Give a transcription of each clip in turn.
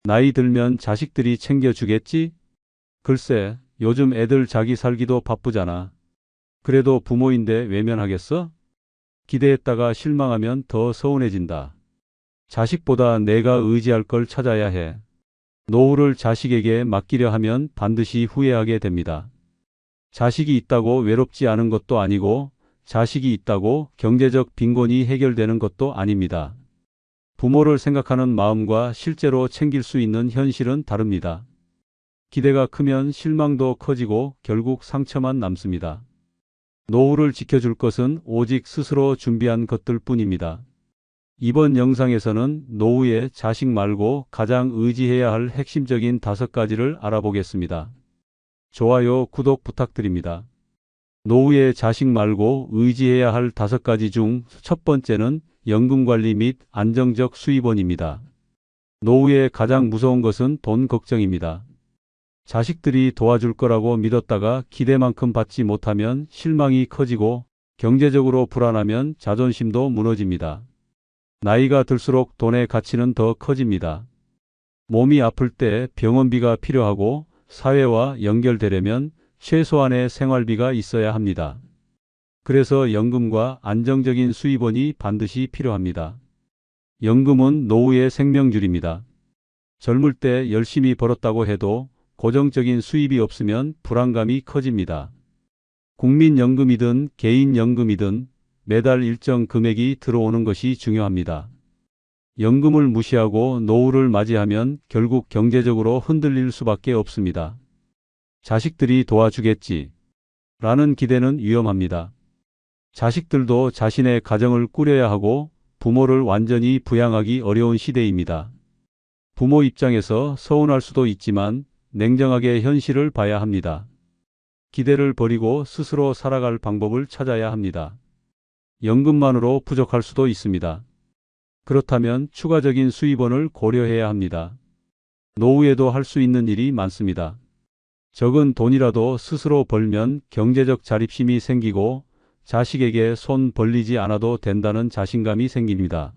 나이 들면 자식들이 챙겨주겠지? 글쎄, 요즘 애들 자기 살기도 바쁘잖아. 그래도 부모인데 외면하겠어? 기대했다가 실망하면 더 서운해진다. 자식보다 내가 의지할 걸 찾아야 해. 노후를 자식에게 맡기려 하면 반드시 후회하게 됩니다. 자식이 있다고 외롭지 않은 것도 아니고 자식이 있다고 경제적 빈곤이 해결되는 것도 아닙니다. 부모를 생각하는 마음과 실제로 챙길 수 있는 현실은 다릅니다. 기대가 크면 실망도 커지고 결국 상처만 남습니다. 노후를 지켜줄 것은 오직 스스로 준비한 것들 뿐입니다. 이번 영상에서는 노후에 자식 말고 가장 의지해야 할 핵심적인 5가지를 알아보겠습니다. 좋아요, 구독 부탁드립니다. 노후에 자식 말고 의지해야 할 5가지 중 첫 번째는 연금관리 및 안정적 수입원입니다. 노후에 가장 무서운 것은 돈 걱정입니다. 자식들이 도와줄 거라고 믿었다가 기대만큼 받지 못하면 실망이 커지고 경제적으로 불안하면 자존심도 무너집니다. 나이가 들수록 돈의 가치는 더 커집니다. 몸이 아플 때 병원비가 필요하고 사회와 연결되려면 최소한의 생활비가 있어야 합니다. 그래서 연금과 안정적인 수입원이 반드시 필요합니다. 연금은 노후의 생명줄입니다. 젊을 때 열심히 벌었다고 해도 고정적인 수입이 없으면 불안감이 커집니다. 국민연금이든 개인연금이든 매달 일정 금액이 들어오는 것이 중요합니다. 연금을 무시하고 노후를 맞이하면 결국 경제적으로 흔들릴 수밖에 없습니다. 자식들이 도와주겠지 라는 기대는 위험합니다. 자식들도 자신의 가정을 꾸려야 하고 부모를 완전히 부양하기 어려운 시대입니다. 부모 입장에서 서운할 수도 있지만 냉정하게 현실을 봐야 합니다. 기대를 버리고 스스로 살아갈 방법을 찾아야 합니다. 연금만으로 부족할 수도 있습니다. 그렇다면 추가적인 수입원을 고려해야 합니다. 노후에도 할 수 있는 일이 많습니다. 적은 돈이라도 스스로 벌면 경제적 자립심이 생기고 자식에게 손 벌리지 않아도 된다는 자신감이 생깁니다.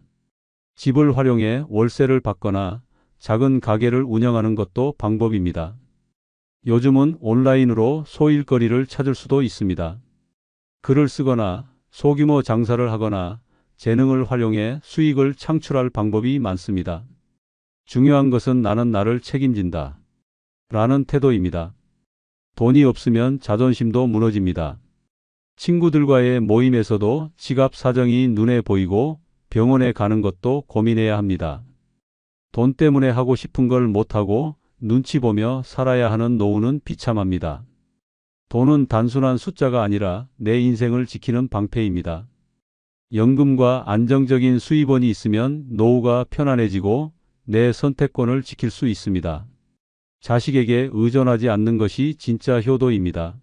집을 활용해 월세를 받거나 작은 가게를 운영하는 것도 방법입니다. 요즘은 온라인으로 소일거리를 찾을 수도 있습니다. 글을 쓰거나 소규모 장사를 하거나 재능을 활용해 수익을 창출할 방법이 많습니다. 중요한 것은 나는 나를 책임진다 라는 태도입니다. 돈이 없으면 자존심도 무너집니다. 친구들과의 모임에서도 지갑 사정이 눈에 보이고 병원에 가는 것도 고민해야 합니다. 돈 때문에 하고 싶은 걸 못하고 눈치 보며 살아야 하는 노후는 비참합니다. 돈은 단순한 숫자가 아니라 내 인생을 지키는 방패입니다. 연금과 안정적인 수입원이 있으면 노후가 편안해지고 내 선택권을 지킬 수 있습니다. 자식에게 의존하지 않는 것이 진짜 효도입니다.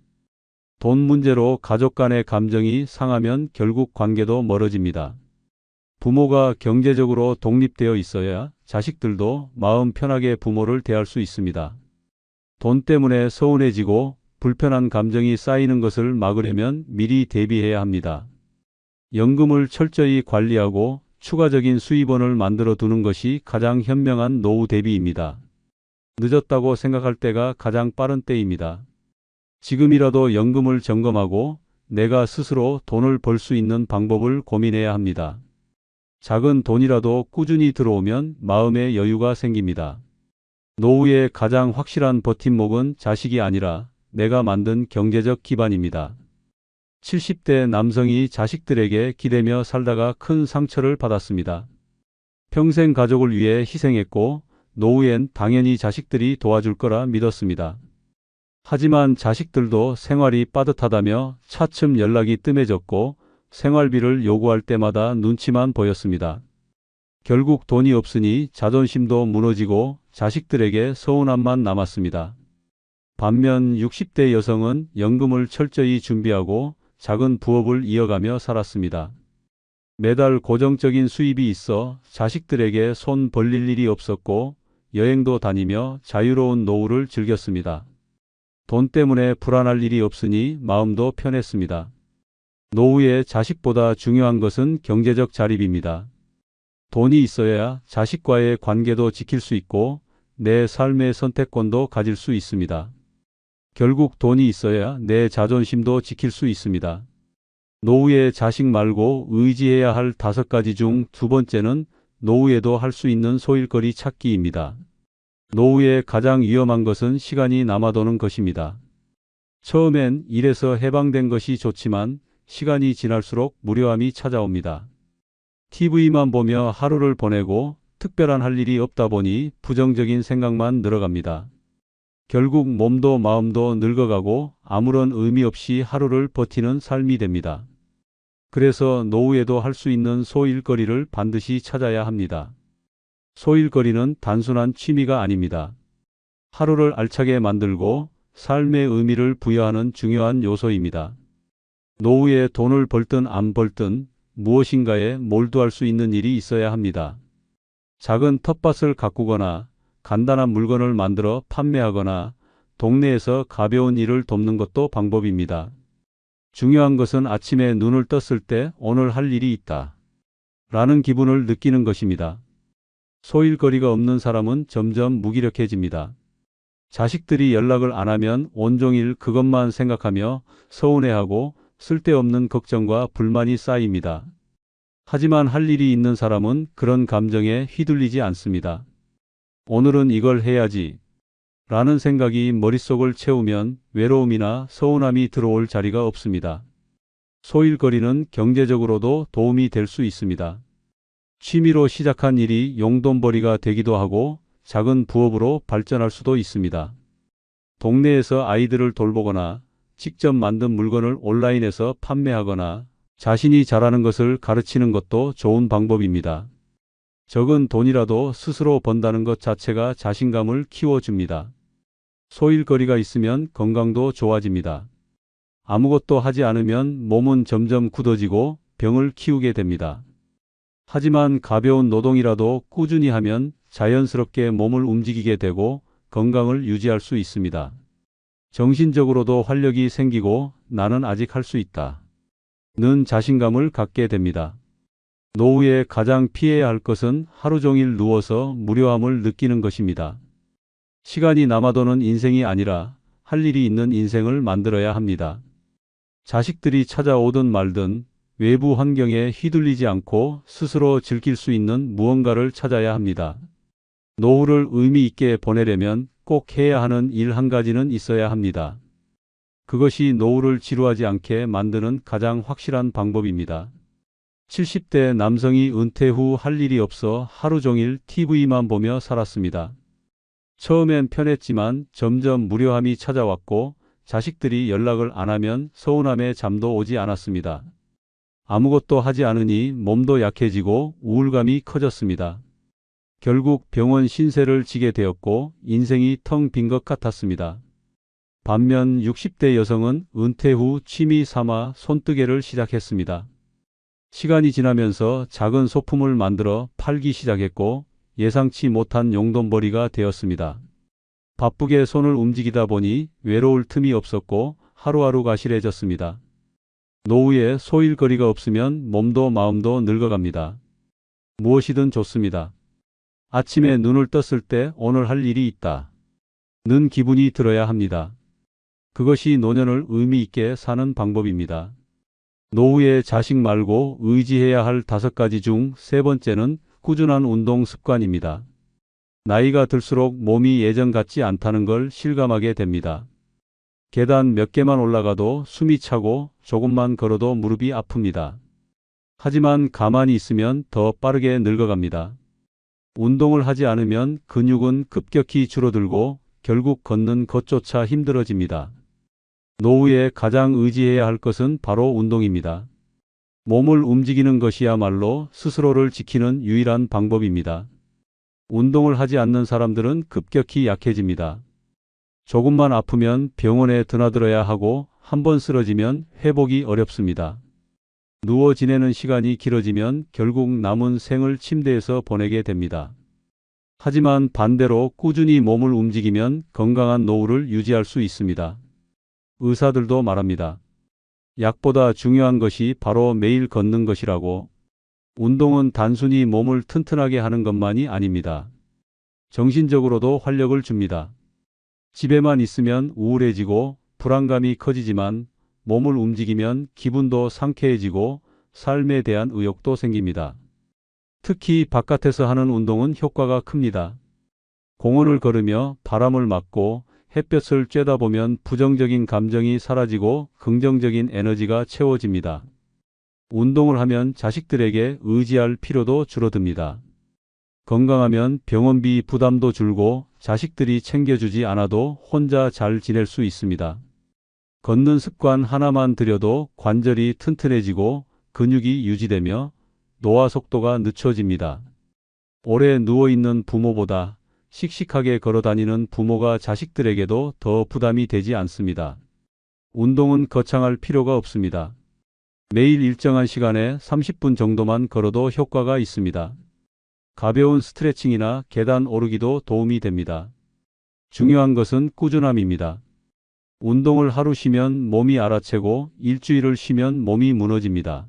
돈 문제로 가족 간의 감정이 상하면 결국 관계도 멀어집니다. 부모가 경제적으로 독립되어 있어야 자식들도 마음 편하게 부모를 대할 수 있습니다. 돈 때문에 서운해지고 불편한 감정이 쌓이는 것을 막으려면 미리 대비해야 합니다. 연금을 철저히 관리하고 추가적인 수입원을 만들어 두는 것이 가장 현명한 노후 대비입니다. 늦었다고 생각할 때가 가장 빠른 때입니다. 지금이라도 연금을 점검하고 내가 스스로 돈을 벌 수 있는 방법을 고민해야 합니다. 작은 돈이라도 꾸준히 들어오면 마음의 여유가 생깁니다. 노후의 가장 확실한 버팀목은 자식이 아니라 내가 만든 경제적 기반입니다. 70대 남성이 자식들에게 기대며 살다가 큰 상처를 받았습니다. 평생 가족을 위해 희생했고 노후엔 당연히 자식들이 도와줄 거라 믿었습니다. 하지만 자식들도 생활이 빠듯하다며 차츰 연락이 뜸해졌고 생활비를 요구할 때마다 눈치만 보였습니다. 결국 돈이 없으니 자존심도 무너지고 자식들에게 서운함만 남았습니다. 반면 60대 여성은 연금을 철저히 준비하고 작은 부업을 이어가며 살았습니다. 매달 고정적인 수입이 있어 자식들에게 손 벌릴 일이 없었고 여행도 다니며 자유로운 노후를 즐겼습니다. 돈 때문에 불안할 일이 없으니 마음도 편했습니다. 노후에 자식보다 중요한 것은 경제적 자립입니다. 돈이 있어야 자식과의 관계도 지킬 수 있고 내 삶의 선택권도 가질 수 있습니다. 결국 돈이 있어야 내 자존심도 지킬 수 있습니다. 노후에 자식 말고 의지해야 할 5가지 중 두 번째는 노후에도 할 수 있는 소일거리 찾기입니다. 노후에 가장 위험한 것은 시간이 남아도는 것입니다. 처음엔 일에서 해방된 것이 좋지만 시간이 지날수록 무료함이 찾아옵니다. TV만 보며 하루를 보내고 특별한 할 일이 없다 보니 부정적인 생각만 늘어갑니다. 결국 몸도 마음도 늙어가고 아무런 의미 없이 하루를 버티는 삶이 됩니다. 그래서 노후에도 할 수 있는 소일거리를 반드시 찾아야 합니다. 소일거리는 단순한 취미가 아닙니다. 하루를 알차게 만들고 삶의 의미를 부여하는 중요한 요소입니다. 노후에 돈을 벌든 안 벌든 무엇인가에 몰두할 수 있는 일이 있어야 합니다. 작은 텃밭을 가꾸거나 간단한 물건을 만들어 판매하거나 동네에서 가벼운 일을 돕는 것도 방법입니다. 중요한 것은 아침에 눈을 떴을 때 오늘 할 일이 있다 라는 기분을 느끼는 것입니다. 소일거리가 없는 사람은 점점 무기력해집니다. 자식들이 연락을 안 하면 온종일 그것만 생각하며 서운해하고 쓸데없는 걱정과 불만이 쌓입니다. 하지만 할 일이 있는 사람은 그런 감정에 휘둘리지 않습니다. 오늘은 이걸 해야지 라는 생각이 머릿속을 채우면 외로움이나 서운함이 들어올 자리가 없습니다. 소일거리는 경제적으로도 도움이 될 수 있습니다. 취미로 시작한 일이 용돈벌이가 되기도 하고 작은 부업으로 발전할 수도 있습니다. 동네에서 아이들을 돌보거나 직접 만든 물건을 온라인에서 판매하거나 자신이 잘하는 것을 가르치는 것도 좋은 방법입니다. 적은 돈이라도 스스로 번다는 것 자체가 자신감을 키워줍니다. 소일거리가 있으면 건강도 좋아집니다. 아무것도 하지 않으면 몸은 점점 굳어지고 병을 키우게 됩니다. 하지만 가벼운 노동이라도 꾸준히 하면 자연스럽게 몸을 움직이게 되고 건강을 유지할 수 있습니다. 정신적으로도 활력이 생기고 나는 아직 할 수 있다 는 자신감을 갖게 됩니다. 노후에 가장 피해야 할 것은 하루 종일 누워서 무료함을 느끼는 것입니다. 시간이 남아도는 인생이 아니라 할 일이 있는 인생을 만들어야 합니다. 자식들이 찾아오든 말든 외부 환경에 휘둘리지 않고 스스로 즐길 수 있는 무언가를 찾아야 합니다. 노후를 의미 있게 보내려면 꼭 해야 하는 일 한 가지는 있어야 합니다. 그것이 노후를 지루하지 않게 만드는 가장 확실한 방법입니다. 70대 남성이 은퇴 후 할 일이 없어 하루 종일 TV만 보며 살았습니다. 처음엔 편했지만 점점 무료함이 찾아왔고 자식들이 연락을 안 하면 서운함에 잠도 오지 않았습니다. 아무것도 하지 않으니 몸도 약해지고 우울감이 커졌습니다. 결국 병원 신세를 지게 되었고 인생이 텅 빈 것 같았습니다. 반면 60대 여성은 은퇴 후 취미 삼아 손뜨개를 시작했습니다. 시간이 지나면서 작은 소품을 만들어 팔기 시작했고 예상치 못한 용돈벌이가 되었습니다. 바쁘게 손을 움직이다 보니 외로울 틈이 없었고 하루하루가 실해졌습니다. 노후에 소일거리가 없으면 몸도 마음도 늙어갑니다. 무엇이든 좋습니다. 아침에 눈을 떴을 때 오늘 할 일이 있다 는 기분이 들어야 합니다. 그것이 노년을 의미 있게 사는 방법입니다. 노후에 자식 말고 의지해야 할 5가지 중 3번째는 꾸준한 운동 습관입니다. 나이가 들수록 몸이 예전 같지 않다는 걸 실감하게 됩니다. 계단 몇 개만 올라가도 숨이 차고 조금만 걸어도 무릎이 아픕니다. 하지만 가만히 있으면 더 빠르게 늙어갑니다. 운동을 하지 않으면 근육은 급격히 줄어들고 결국 걷는 것조차 힘들어집니다. 노후에 가장 의지해야 할 것은 바로 운동입니다. 몸을 움직이는 것이야말로 스스로를 지키는 유일한 방법입니다. 운동을 하지 않는 사람들은 급격히 약해집니다. 조금만 아프면 병원에 드나들어야 하고 한번 쓰러지면 회복이 어렵습니다. 누워 지내는 시간이 길어지면 결국 남은 생을 침대에서 보내게 됩니다. 하지만 반대로 꾸준히 몸을 움직이면 건강한 노후를 유지할 수 있습니다. 의사들도 말합니다. 약보다 중요한 것이 바로 매일 걷는 것이라고. 운동은 단순히 몸을 튼튼하게 하는 것만이 아닙니다. 정신적으로도 활력을 줍니다. 집에만 있으면 우울해지고 불안감이 커지지만 몸을 움직이면 기분도 상쾌해지고 삶에 대한 의욕도 생깁니다. 특히 바깥에서 하는 운동은 효과가 큽니다. 공원을 걸으며 바람을 맞고 햇볕을 쬐다 보면 부정적인 감정이 사라지고 긍정적인 에너지가 채워집니다. 운동을 하면 자식들에게 의지할 필요도 줄어듭니다. 건강하면 병원비 부담도 줄고 자식들이 챙겨주지 않아도 혼자 잘 지낼 수 있습니다. 걷는 습관 하나만 들여도 관절이 튼튼해지고 근육이 유지되며 노화 속도가 늦춰집니다. 오래 누워있는 부모보다 씩씩하게 걸어다니는 부모가 자식들에게도 더 부담이 되지 않습니다. 운동은 거창할 필요가 없습니다. 매일 일정한 시간에 30분 정도만 걸어도 효과가 있습니다. 가벼운 스트레칭이나 계단 오르기도 도움이 됩니다. 중요한 것은 꾸준함입니다. 운동을 하루 쉬면 몸이 알아채고 일주일을 쉬면 몸이 무너집니다.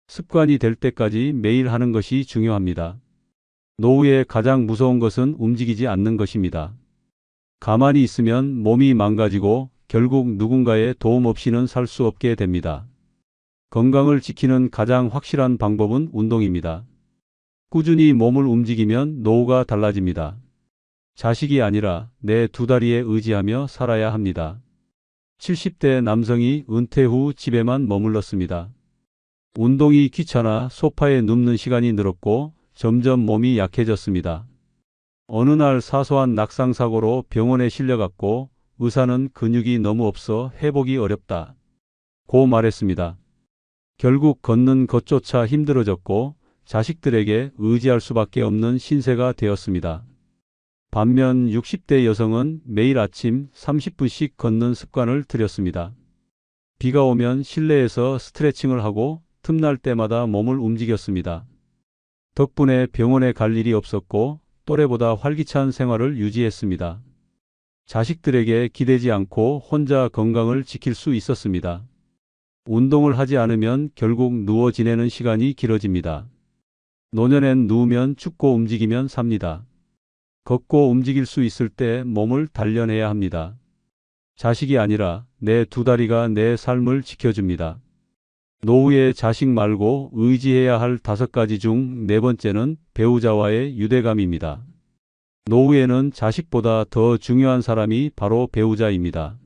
습관이 될 때까지 매일 하는 것이 중요합니다. 노후에 가장 무서운 것은 움직이지 않는 것입니다. 가만히 있으면 몸이 망가지고 결국 누군가의 도움 없이는 살 수 없게 됩니다. 건강을 지키는 가장 확실한 방법은 운동입니다. 꾸준히 몸을 움직이면 노후가 달라집니다. 자식이 아니라 내 두 다리에 의지하며 살아야 합니다. 70대 남성이 은퇴 후 집에만 머물렀습니다. 운동이 귀찮아 소파에 눕는 시간이 늘었고 점점 몸이 약해졌습니다. 어느 날 사소한 낙상사고로 병원에 실려갔고 의사는 근육이 너무 없어 회복이 어렵다 고 말했습니다. 결국 걷는 것조차 힘들어졌고 자식들에게 의지할 수밖에 없는 신세가 되었습니다. 반면 60대 여성은 매일 아침 30분씩 걷는 습관을 들였습니다. 비가 오면 실내에서 스트레칭을 하고 틈날 때마다 몸을 움직였습니다. 덕분에 병원에 갈 일이 없었고 또래보다 활기찬 생활을 유지했습니다. 자식들에게 기대지 않고 혼자 건강을 지킬 수 있었습니다. 운동을 하지 않으면 결국 누워 지내는 시간이 길어집니다. 노년엔 누우면 죽고 움직이면 삽니다. 걷고 움직일 수 있을 때 몸을 단련해야 합니다. 자식이 아니라 내 두 다리가 내 삶을 지켜줍니다. 노후에 자식 말고 의지해야 할 5가지 중 4번째는 배우자와의 유대감입니다. 노후에는 자식보다 더 중요한 사람이 바로 배우자입니다.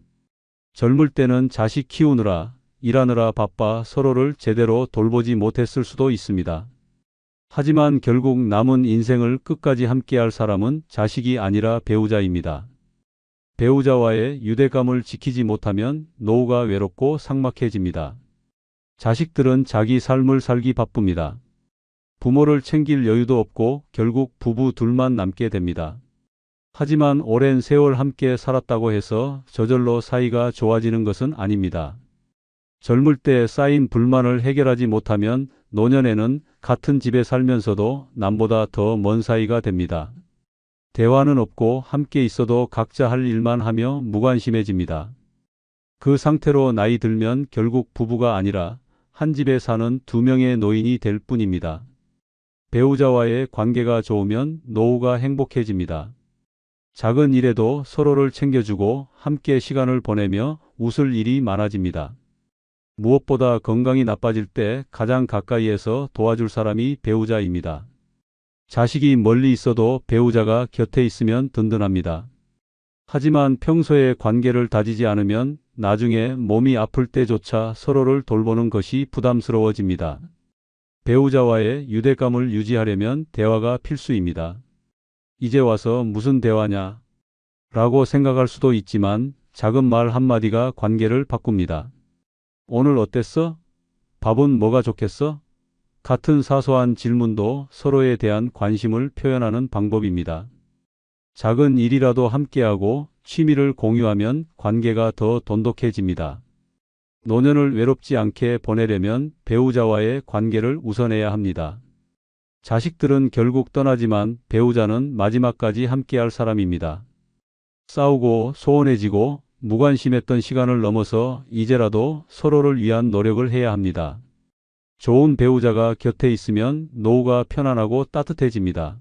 젊을 때는 자식 키우느라 일하느라 바빠 서로를 제대로 돌보지 못했을 수도 있습니다. 하지만 결국 남은 인생을 끝까지 함께할 사람은 자식이 아니라 배우자입니다. 배우자와의 유대감을 지키지 못하면 노후가 외롭고 삭막해집니다. 자식들은 자기 삶을 살기 바쁩니다. 부모를 챙길 여유도 없고 결국 부부 둘만 남게 됩니다. 하지만 오랜 세월 함께 살았다고 해서 저절로 사이가 좋아지는 것은 아닙니다. 젊을 때 쌓인 불만을 해결하지 못하면 노년에는 같은 집에 살면서도 남보다 더 먼 사이가 됩니다. 대화는 없고 함께 있어도 각자 할 일만 하며 무관심해집니다. 그 상태로 나이 들면 결국 부부가 아니라 한 집에 사는 2명의 노인이 될 뿐입니다. 배우자와의 관계가 좋으면 노후가 행복해집니다. 작은 일에도 서로를 챙겨주고 함께 시간을 보내며 웃을 일이 많아집니다. 무엇보다 건강이 나빠질 때 가장 가까이에서 도와줄 사람이 배우자입니다. 자식이 멀리 있어도 배우자가 곁에 있으면 든든합니다. 하지만 평소에 관계를 다지지 않으면 나중에 몸이 아플 때조차 서로를 돌보는 것이 부담스러워집니다. 배우자와의 유대감을 유지하려면 대화가 필수입니다. 이제 와서 무슨 대화냐? 라고 생각할 수도 있지만 작은 말 한마디가 관계를 바꿉니다. 오늘 어땠어? 밥은 뭐가 좋겠어? 같은 사소한 질문도 서로에 대한 관심을 표현하는 방법입니다. 작은 일이라도 함께하고 취미를 공유하면 관계가 더 돈독해집니다. 노년을 외롭지 않게 보내려면 배우자와의 관계를 우선해야 합니다. 자식들은 결국 떠나지만 배우자는 마지막까지 함께할 사람입니다. 싸우고 소원해지고 무관심했던 시간을 넘어서 이제라도 서로를 위한 노력을 해야 합니다. 좋은 배우자가 곁에 있으면 노후가 편안하고 따뜻해집니다.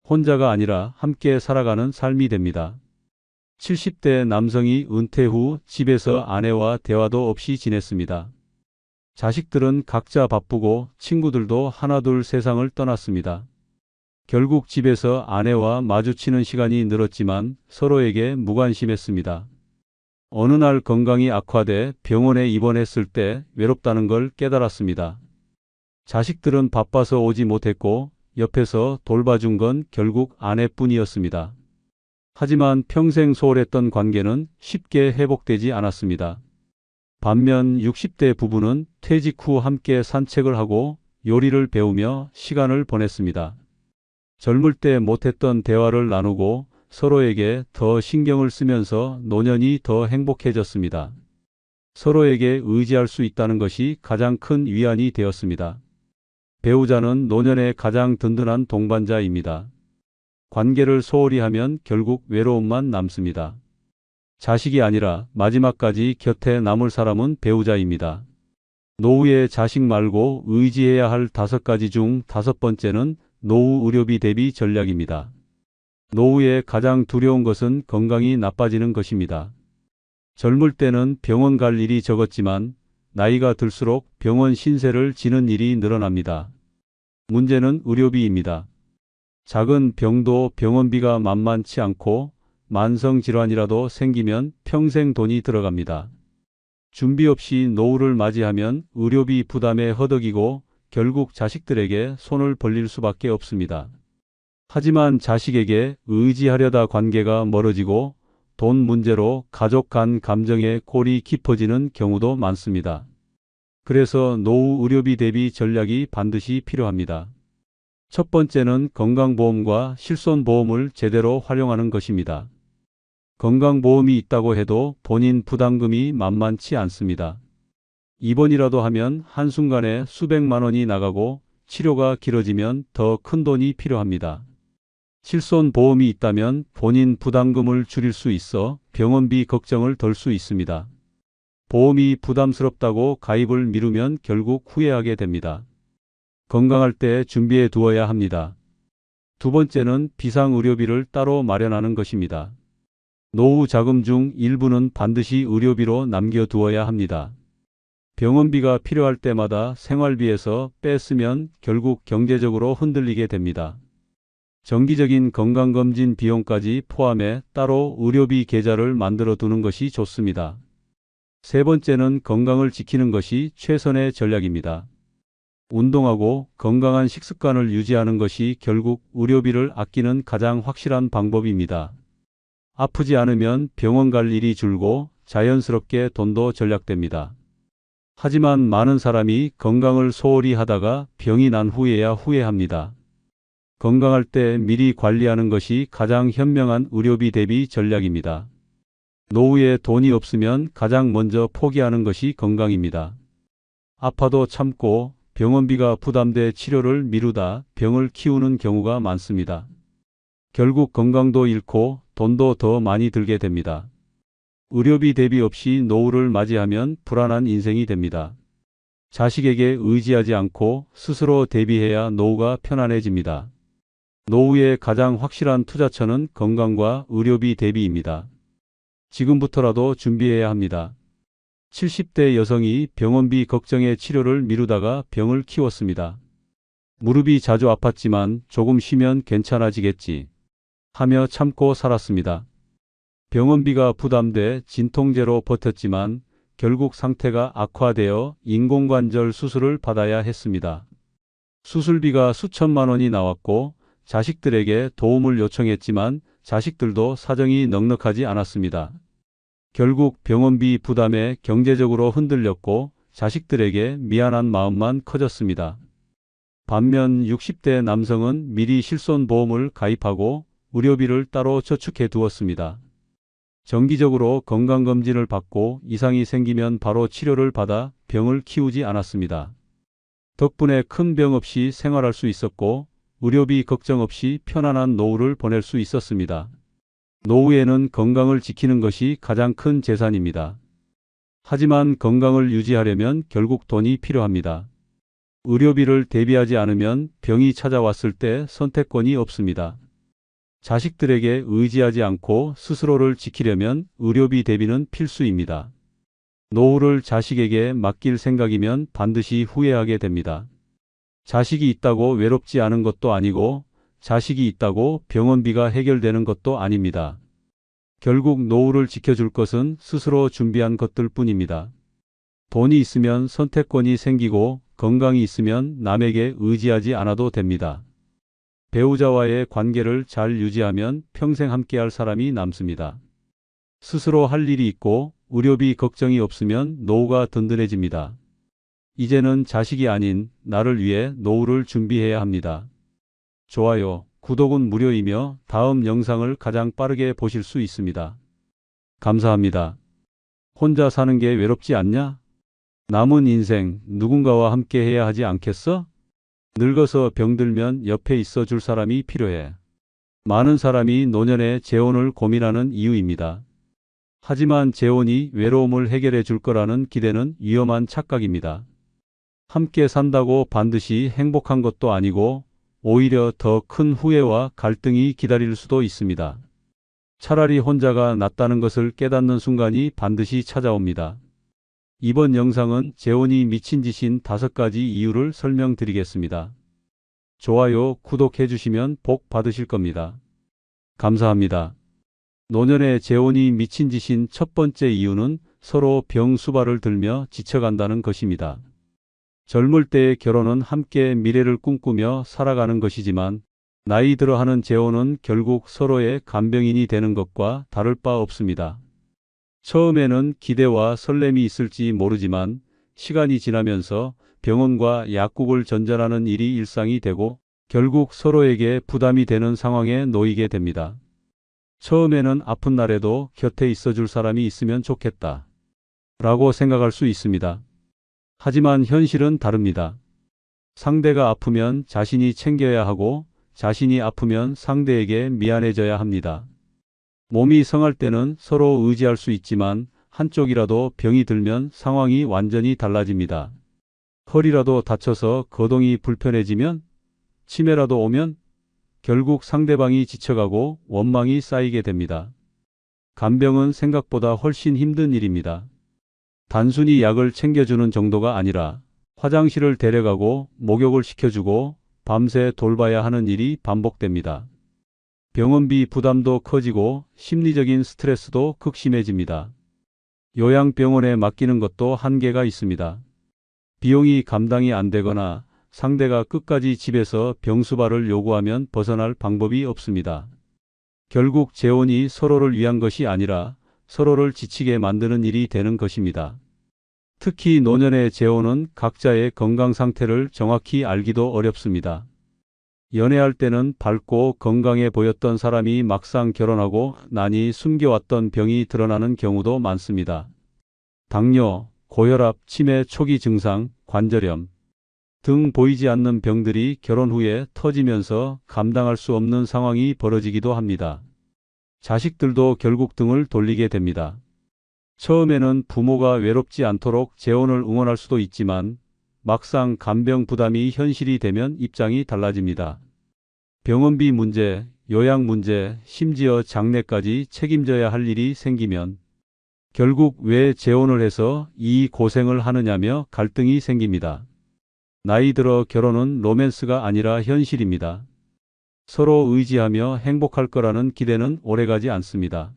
혼자가 아니라 함께 살아가는 삶이 됩니다. 70대 남성이 은퇴 후 집에서 아내와 대화도 없이 지냈습니다. 자식들은 각자 바쁘고 친구들도 하나둘 세상을 떠났습니다. 결국 집에서 아내와 마주치는 시간이 늘었지만 서로에게 무관심했습니다. 어느 날 건강이 악화돼 병원에 입원했을 때 외롭다는 걸 깨달았습니다. 자식들은 바빠서 오지 못했고 옆에서 돌봐준 건 결국 아내뿐이었습니다. 하지만 평생 소홀했던 관계는 쉽게 회복되지 않았습니다. 반면 60대 부부는 퇴직 후 함께 산책을 하고 요리를 배우며 시간을 보냈습니다. 젊을 때 못했던 대화를 나누고 서로에게 더 신경을 쓰면서 노년이 더 행복해졌습니다. 서로에게 의지할 수 있다는 것이 가장 큰 위안이 되었습니다. 배우자는 노년의 가장 든든한 동반자입니다. 관계를 소홀히 하면 결국 외로움만 남습니다. 자식이 아니라 마지막까지 곁에 남을 사람은 배우자입니다. 노후에 자식 말고 의지해야 할 5가지 중 5번째는 노후 의료비 대비 전략입니다. 노후에 가장 두려운 것은 건강이 나빠지는 것입니다. 젊을 때는 병원 갈 일이 적었지만 나이가 들수록 병원 신세를 지는 일이 늘어납니다. 문제는 의료비입니다. 작은 병도 병원비가 만만치 않고 만성질환이라도 생기면 평생 돈이 들어갑니다. 준비 없이 노후를 맞이하면 의료비 부담에 허덕이고 결국 자식들에게 손을 벌릴 수밖에 없습니다. 하지만 자식에게 의지하려다 관계가 멀어지고 돈 문제로 가족 간 감정의 골이 깊어지는 경우도 많습니다. 그래서 노후 의료비 대비 전략이 반드시 필요합니다. 첫 번째는 건강보험과 실손보험을 제대로 활용하는 것입니다. 건강보험이 있다고 해도 본인 부담금이 만만치 않습니다. 입원이라도 하면 한순간에 수백만 원이 나가고 치료가 길어지면 더 큰 돈이 필요합니다. 실손보험이 있다면 본인 부담금을 줄일 수 있어 병원비 걱정을 덜 수 있습니다. 보험이 부담스럽다고 가입을 미루면 결국 후회하게 됩니다. 건강할 때 준비해 두어야 합니다. 두 번째는 비상의료비를 따로 마련하는 것입니다. 노후 자금 중 일부는 반드시 의료비로 남겨두어야 합니다. 병원비가 필요할 때마다 생활비에서 뺐으면 결국 경제적으로 흔들리게 됩니다. 정기적인 건강검진 비용까지 포함해 따로 의료비 계좌를 만들어 두는 것이 좋습니다. 세 번째는 건강을 지키는 것이 최선의 전략입니다. 운동하고 건강한 식습관을 유지하는 것이 결국 의료비를 아끼는 가장 확실한 방법입니다. 아프지 않으면 병원 갈 일이 줄고 자연스럽게 돈도 절약됩니다. 하지만 많은 사람이 건강을 소홀히 하다가 병이 난 후에야 후회합니다. 건강할 때 미리 관리하는 것이 가장 현명한 의료비 대비 전략입니다. 노후에 돈이 없으면 가장 먼저 포기하는 것이 건강입니다. 아파도 참고 병원비가 부담돼 치료를 미루다 병을 키우는 경우가 많습니다. 결국 건강도 잃고 돈도 더 많이 들게 됩니다. 의료비 대비 없이 노후를 맞이하면 불안한 인생이 됩니다. 자식에게 의지하지 않고 스스로 대비해야 노후가 편안해집니다. 노후의 가장 확실한 투자처는 건강과 의료비 대비입니다. 지금부터라도 준비해야 합니다. 70대 여성이 병원비 걱정에 치료를 미루다가 병을 키웠습니다. 무릎이 자주 아팠지만 조금 쉬면 괜찮아지겠지 하며 참고 살았습니다. 병원비가 부담돼 진통제로 버텼지만 결국 상태가 악화되어 인공관절 수술을 받아야 했습니다. 수술비가 수천만 원이 나왔고 자식들에게 도움을 요청했지만 자식들도 사정이 넉넉하지 않았습니다. 결국 병원비 부담에 경제적으로 흔들렸고 자식들에게 미안한 마음만 커졌습니다. 반면 60대 남성은 미리 실손보험을 가입하고 의료비를 따로 저축해 두었습니다. 정기적으로 건강검진을 받고 이상이 생기면 바로 치료를 받아 병을 키우지 않았습니다. 덕분에 큰 병 없이 생활할 수 있었고 의료비 걱정 없이 편안한 노후를 보낼 수 있었습니다. 노후에는 건강을 지키는 것이 가장 큰 재산입니다. 하지만 건강을 유지하려면 결국 돈이 필요합니다. 의료비를 대비하지 않으면 병이 찾아왔을 때 선택권이 없습니다. 자식들에게 의지하지 않고 스스로를 지키려면 의료비 대비는 필수입니다. 노후를 자식에게 맡길 생각이면 반드시 후회하게 됩니다. 자식이 있다고 외롭지 않은 것도 아니고 자식이 있다고 병원비가 해결되는 것도 아닙니다. 결국 노후를 지켜줄 것은 스스로 준비한 것들 뿐입니다. 돈이 있으면 선택권이 생기고 건강이 있으면 남에게 의지하지 않아도 됩니다. 배우자와의 관계를 잘 유지하면 평생 함께할 사람이 남습니다. 스스로 할 일이 있고 의료비 걱정이 없으면 노후가 든든해집니다. 이제는 자식이 아닌 나를 위해 노후를 준비해야 합니다. 좋아요, 구독은 무료이며 다음 영상을 가장 빠르게 보실 수 있습니다. 감사합니다. 혼자 사는 게 외롭지 않냐? 남은 인생 누군가와 함께 해야 하지 않겠어? 늙어서 병들면 옆에 있어 줄 사람이 필요해. 많은 사람이 노년에 재혼을 고민하는 이유입니다. 하지만 재혼이 외로움을 해결해 줄 거라는 기대는 위험한 착각입니다. 함께 산다고 반드시 행복한 것도 아니고 오히려 더 큰 후회와 갈등이 기다릴 수도 있습니다. 차라리 혼자가 낫다는 것을 깨닫는 순간이 반드시 찾아옵니다. 이번 영상은 재혼이 미친 짓인 5가지 이유를 설명드리겠습니다. 좋아요, 구독해 주시면 복 받으실 겁니다. 감사합니다. 노년에 재혼이 미친 짓인 첫 번째 이유는 서로 병수발을 들며 지쳐간다는 것입니다. 젊을 때의 결혼은 함께 미래를 꿈꾸며 살아가는 것이지만 나이 들어 하는 재혼은 결국 서로의 간병인이 되는 것과 다를 바 없습니다. 처음에는 기대와 설렘이 있을지 모르지만 시간이 지나면서 병원과 약국을 전전하는 일이 일상이 되고 결국 서로에게 부담이 되는 상황에 놓이게 됩니다. 처음에는 아픈 날에도 곁에 있어줄 사람이 있으면 좋겠다 라고 생각할 수 있습니다. 하지만 현실은 다릅니다. 상대가 아프면 자신이 챙겨야 하고 자신이 아프면 상대에게 미안해져야 합니다. 몸이 성할 때는 서로 의지할 수 있지만 한쪽이라도 병이 들면 상황이 완전히 달라집니다. 허리라도 다쳐서 거동이 불편해지면, 치매라도 오면 결국 상대방이 지쳐가고 원망이 쌓이게 됩니다. 간병은 생각보다 훨씬 힘든 일입니다. 단순히 약을 챙겨주는 정도가 아니라 화장실을 데려가고 목욕을 시켜주고 밤새 돌봐야 하는 일이 반복됩니다. 병원비 부담도 커지고 심리적인 스트레스도 극심해집니다. 요양병원에 맡기는 것도 한계가 있습니다. 비용이 감당이 안 되거나 상대가 끝까지 집에서 병수발을 요구하면 벗어날 방법이 없습니다. 결국 재혼이 서로를 위한 것이 아니라 서로를 지치게 만드는 일이 되는 것입니다. 특히 노년의 재혼은 각자의 건강 상태를 정확히 알기도 어렵습니다. 연애할 때는 밝고 건강해 보였던 사람이 막상 결혼하고 나니 숨겨왔던 병이 드러나는 경우도 많습니다. 당뇨, 고혈압, 치매 초기 증상, 관절염 등 보이지 않는 병들이 결혼 후에 터지면서 감당할 수 없는 상황이 벌어지기도 합니다. 자식들도 결국 등을 돌리게 됩니다. 처음에는 부모가 외롭지 않도록 재혼을 응원할 수도 있지만 막상 간병 부담이 현실이 되면 입장이 달라집니다. 병원비 문제, 요양 문제, 심지어 장례까지 책임져야 할 일이 생기면 결국 왜 재혼을 해서 이 고생을 하느냐며 갈등이 생깁니다. 나이 들어 결혼은 로맨스가 아니라 현실입니다. 서로 의지하며 행복할 거라는 기대는 오래가지 않습니다.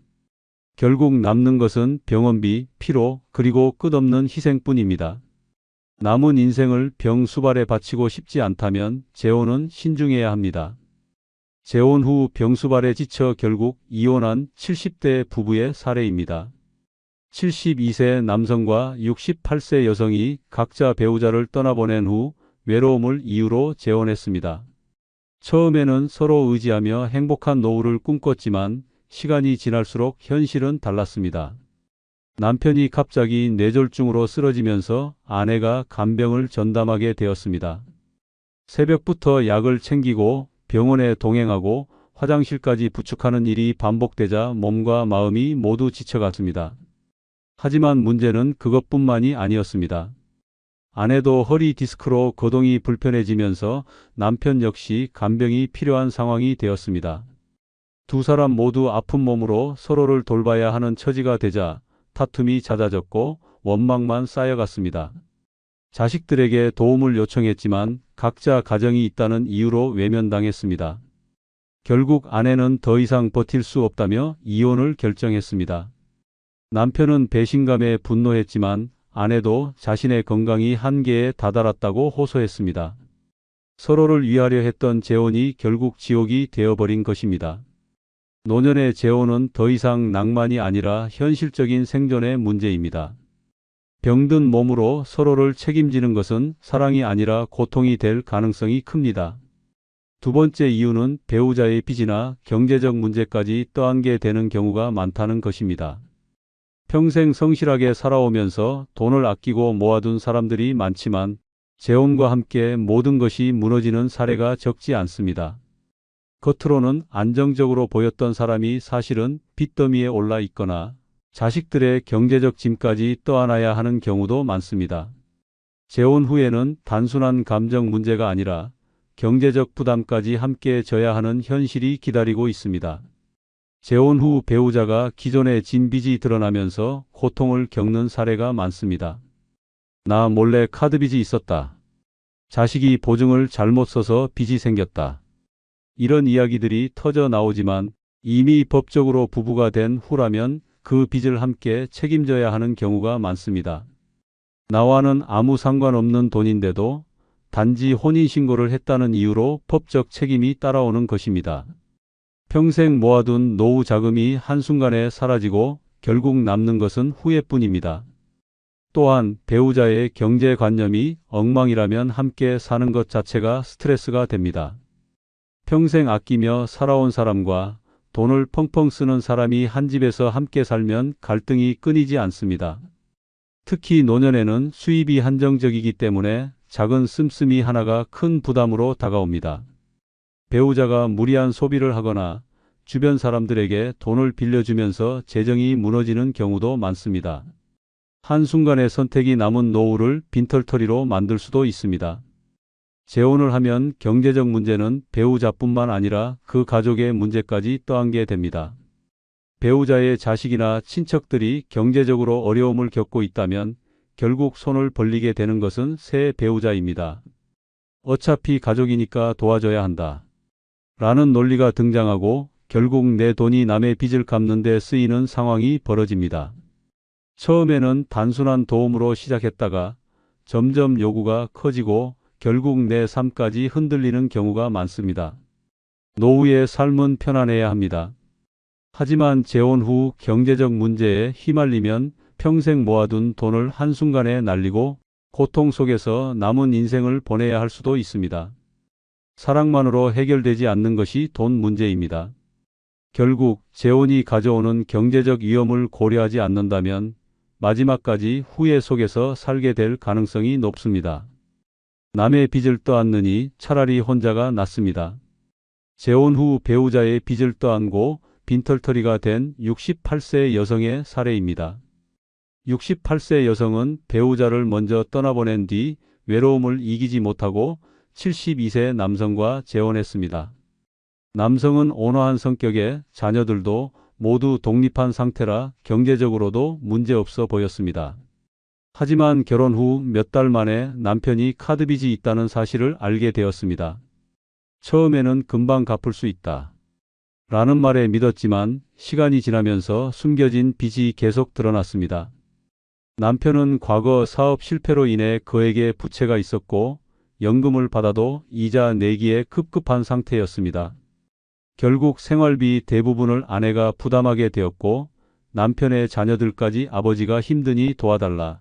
결국 남는 것은 병원비, 피로, 그리고 끝없는 희생뿐입니다. 남은 인생을 병수발에 바치고 싶지 않다면 재혼은 신중해야 합니다. 재혼 후 병수발에 지쳐 결국 이혼한 70대 부부의 사례입니다. 72세 남성과 68세 여성이 각자 배우자를 떠나보낸 후 외로움을 이유로 재혼했습니다. 처음에는 서로 의지하며 행복한 노후를 꿈꿨지만 시간이 지날수록 현실은 달랐습니다. 남편이 갑자기 뇌졸중으로 쓰러지면서 아내가 간병을 전담하게 되었습니다. 새벽부터 약을 챙기고 병원에 동행하고 화장실까지 부축하는 일이 반복되자 몸과 마음이 모두 지쳐갔습니다. 하지만 문제는 그것뿐만이 아니었습니다. 아내도 허리 디스크로 거동이 불편해지면서 남편 역시 간병이 필요한 상황이 되었습니다. 두 사람 모두 아픈 몸으로 서로를 돌봐야 하는 처지가 되자 다툼이 잦아졌고 원망만 쌓여갔습니다. 자식들에게 도움을 요청했지만 각자 가정이 있다는 이유로 외면당했습니다. 결국 아내는 더 이상 버틸 수 없다며 이혼을 결정했습니다. 남편은 배신감에 분노했지만 아내도 자신의 건강이 한계에 다다랐다고 호소했습니다. 서로를 위하려 했던 재혼이 결국 지옥이 되어버린 것입니다. 노년의 재혼은 더 이상 낭만이 아니라 현실적인 생존의 문제입니다. 병든 몸으로 서로를 책임지는 것은 사랑이 아니라 고통이 될 가능성이 큽니다. 두 번째 이유는 배우자의 빚이나 경제적 문제까지 떠안게 되는 경우가 많다는 것입니다. 평생 성실하게 살아오면서 돈을 아끼고 모아둔 사람들이 많지만 재혼과 함께 모든 것이 무너지는 사례가 적지 않습니다. 겉으로는 안정적으로 보였던 사람이 사실은 빚더미에 올라 있거나 자식들의 경제적 짐까지 떠안아야 하는 경우도 많습니다. 재혼 후에는 단순한 감정 문제가 아니라 경제적 부담까지 함께 져야 하는 현실이 기다리고 있습니다. 재혼 후 배우자가 기존의 진 빚이 드러나면서 고통을 겪는 사례가 많습니다. 나 몰래 카드 빚이 있었다. 자식이 보증을 잘못 써서 빚이 생겼다. 이런 이야기들이 터져 나오지만 이미 법적으로 부부가 된 후라면 그 빚을 함께 책임져야 하는 경우가 많습니다. 나와는 아무 상관없는 돈인데도 단지 혼인신고를 했다는 이유로 법적 책임이 따라오는 것입니다. 평생 모아둔 노후 자금이 한순간에 사라지고 결국 남는 것은 후회뿐입니다. 또한 배우자의 경제관념이 엉망이라면 함께 사는 것 자체가 스트레스가 됩니다. 평생 아끼며 살아온 사람과 돈을 펑펑 쓰는 사람이 한 집에서 함께 살면 갈등이 끊이지 않습니다. 특히 노년에는 수입이 한정적이기 때문에 작은 씀씀이 하나가 큰 부담으로 다가옵니다. 배우자가 무리한 소비를 하거나 주변 사람들에게 돈을 빌려주면서 재정이 무너지는 경우도 많습니다. 한순간의 선택이 남은 노후를 빈털터리로 만들 수도 있습니다. 재혼을 하면 경제적 문제는 배우자뿐만 아니라 그 가족의 문제까지 떠안게 됩니다. 배우자의 자식이나 친척들이 경제적으로 어려움을 겪고 있다면 결국 손을 벌리게 되는 것은 새 배우자입니다. 어차피 가족이니까 도와줘야 한다. 라는 논리가 등장하고 결국 내 돈이 남의 빚을 갚는 데 쓰이는 상황이 벌어집니다. 처음에는 단순한 도움으로 시작했다가 점점 요구가 커지고 결국 내 삶까지 흔들리는 경우가 많습니다. 노후의 삶은 편안해야 합니다. 하지만 재혼 후 경제적 문제에 휘말리면 평생 모아둔 돈을 한순간에 날리고 고통 속에서 남은 인생을 보내야 할 수도 있습니다. 사랑만으로 해결되지 않는 것이 돈 문제입니다. 결국 재혼이 가져오는 경제적 위험을 고려하지 않는다면 마지막까지 후회 속에서 살게 될 가능성이 높습니다. 남의 빚을 떠안느니 차라리 혼자가 낫습니다. 재혼 후 배우자의 빚을 떠안고 빈털터리가 된 68세 여성의 사례입니다. 68세 여성은 배우자를 먼저 떠나보낸 뒤 외로움을 이기지 못하고 72세 남성과 재혼했습니다. 남성은 온화한 성격에 자녀들도 모두 독립한 상태라 경제적으로도 문제없어 보였습니다. 하지만 결혼 후 몇 달 만에 남편이 카드 빚이 있다는 사실을 알게 되었습니다. 처음에는 금방 갚을 수 있다. 라는 말에 믿었지만 시간이 지나면서 숨겨진 빚이 계속 드러났습니다. 남편은 과거 사업 실패로 인해 그에게 부채가 있었고 연금을 받아도 이자 내기에 급급한 상태였습니다. 결국 생활비 대부분을 아내가 부담하게 되었고 남편의 자녀들까지 아버지가 힘드니 도와달라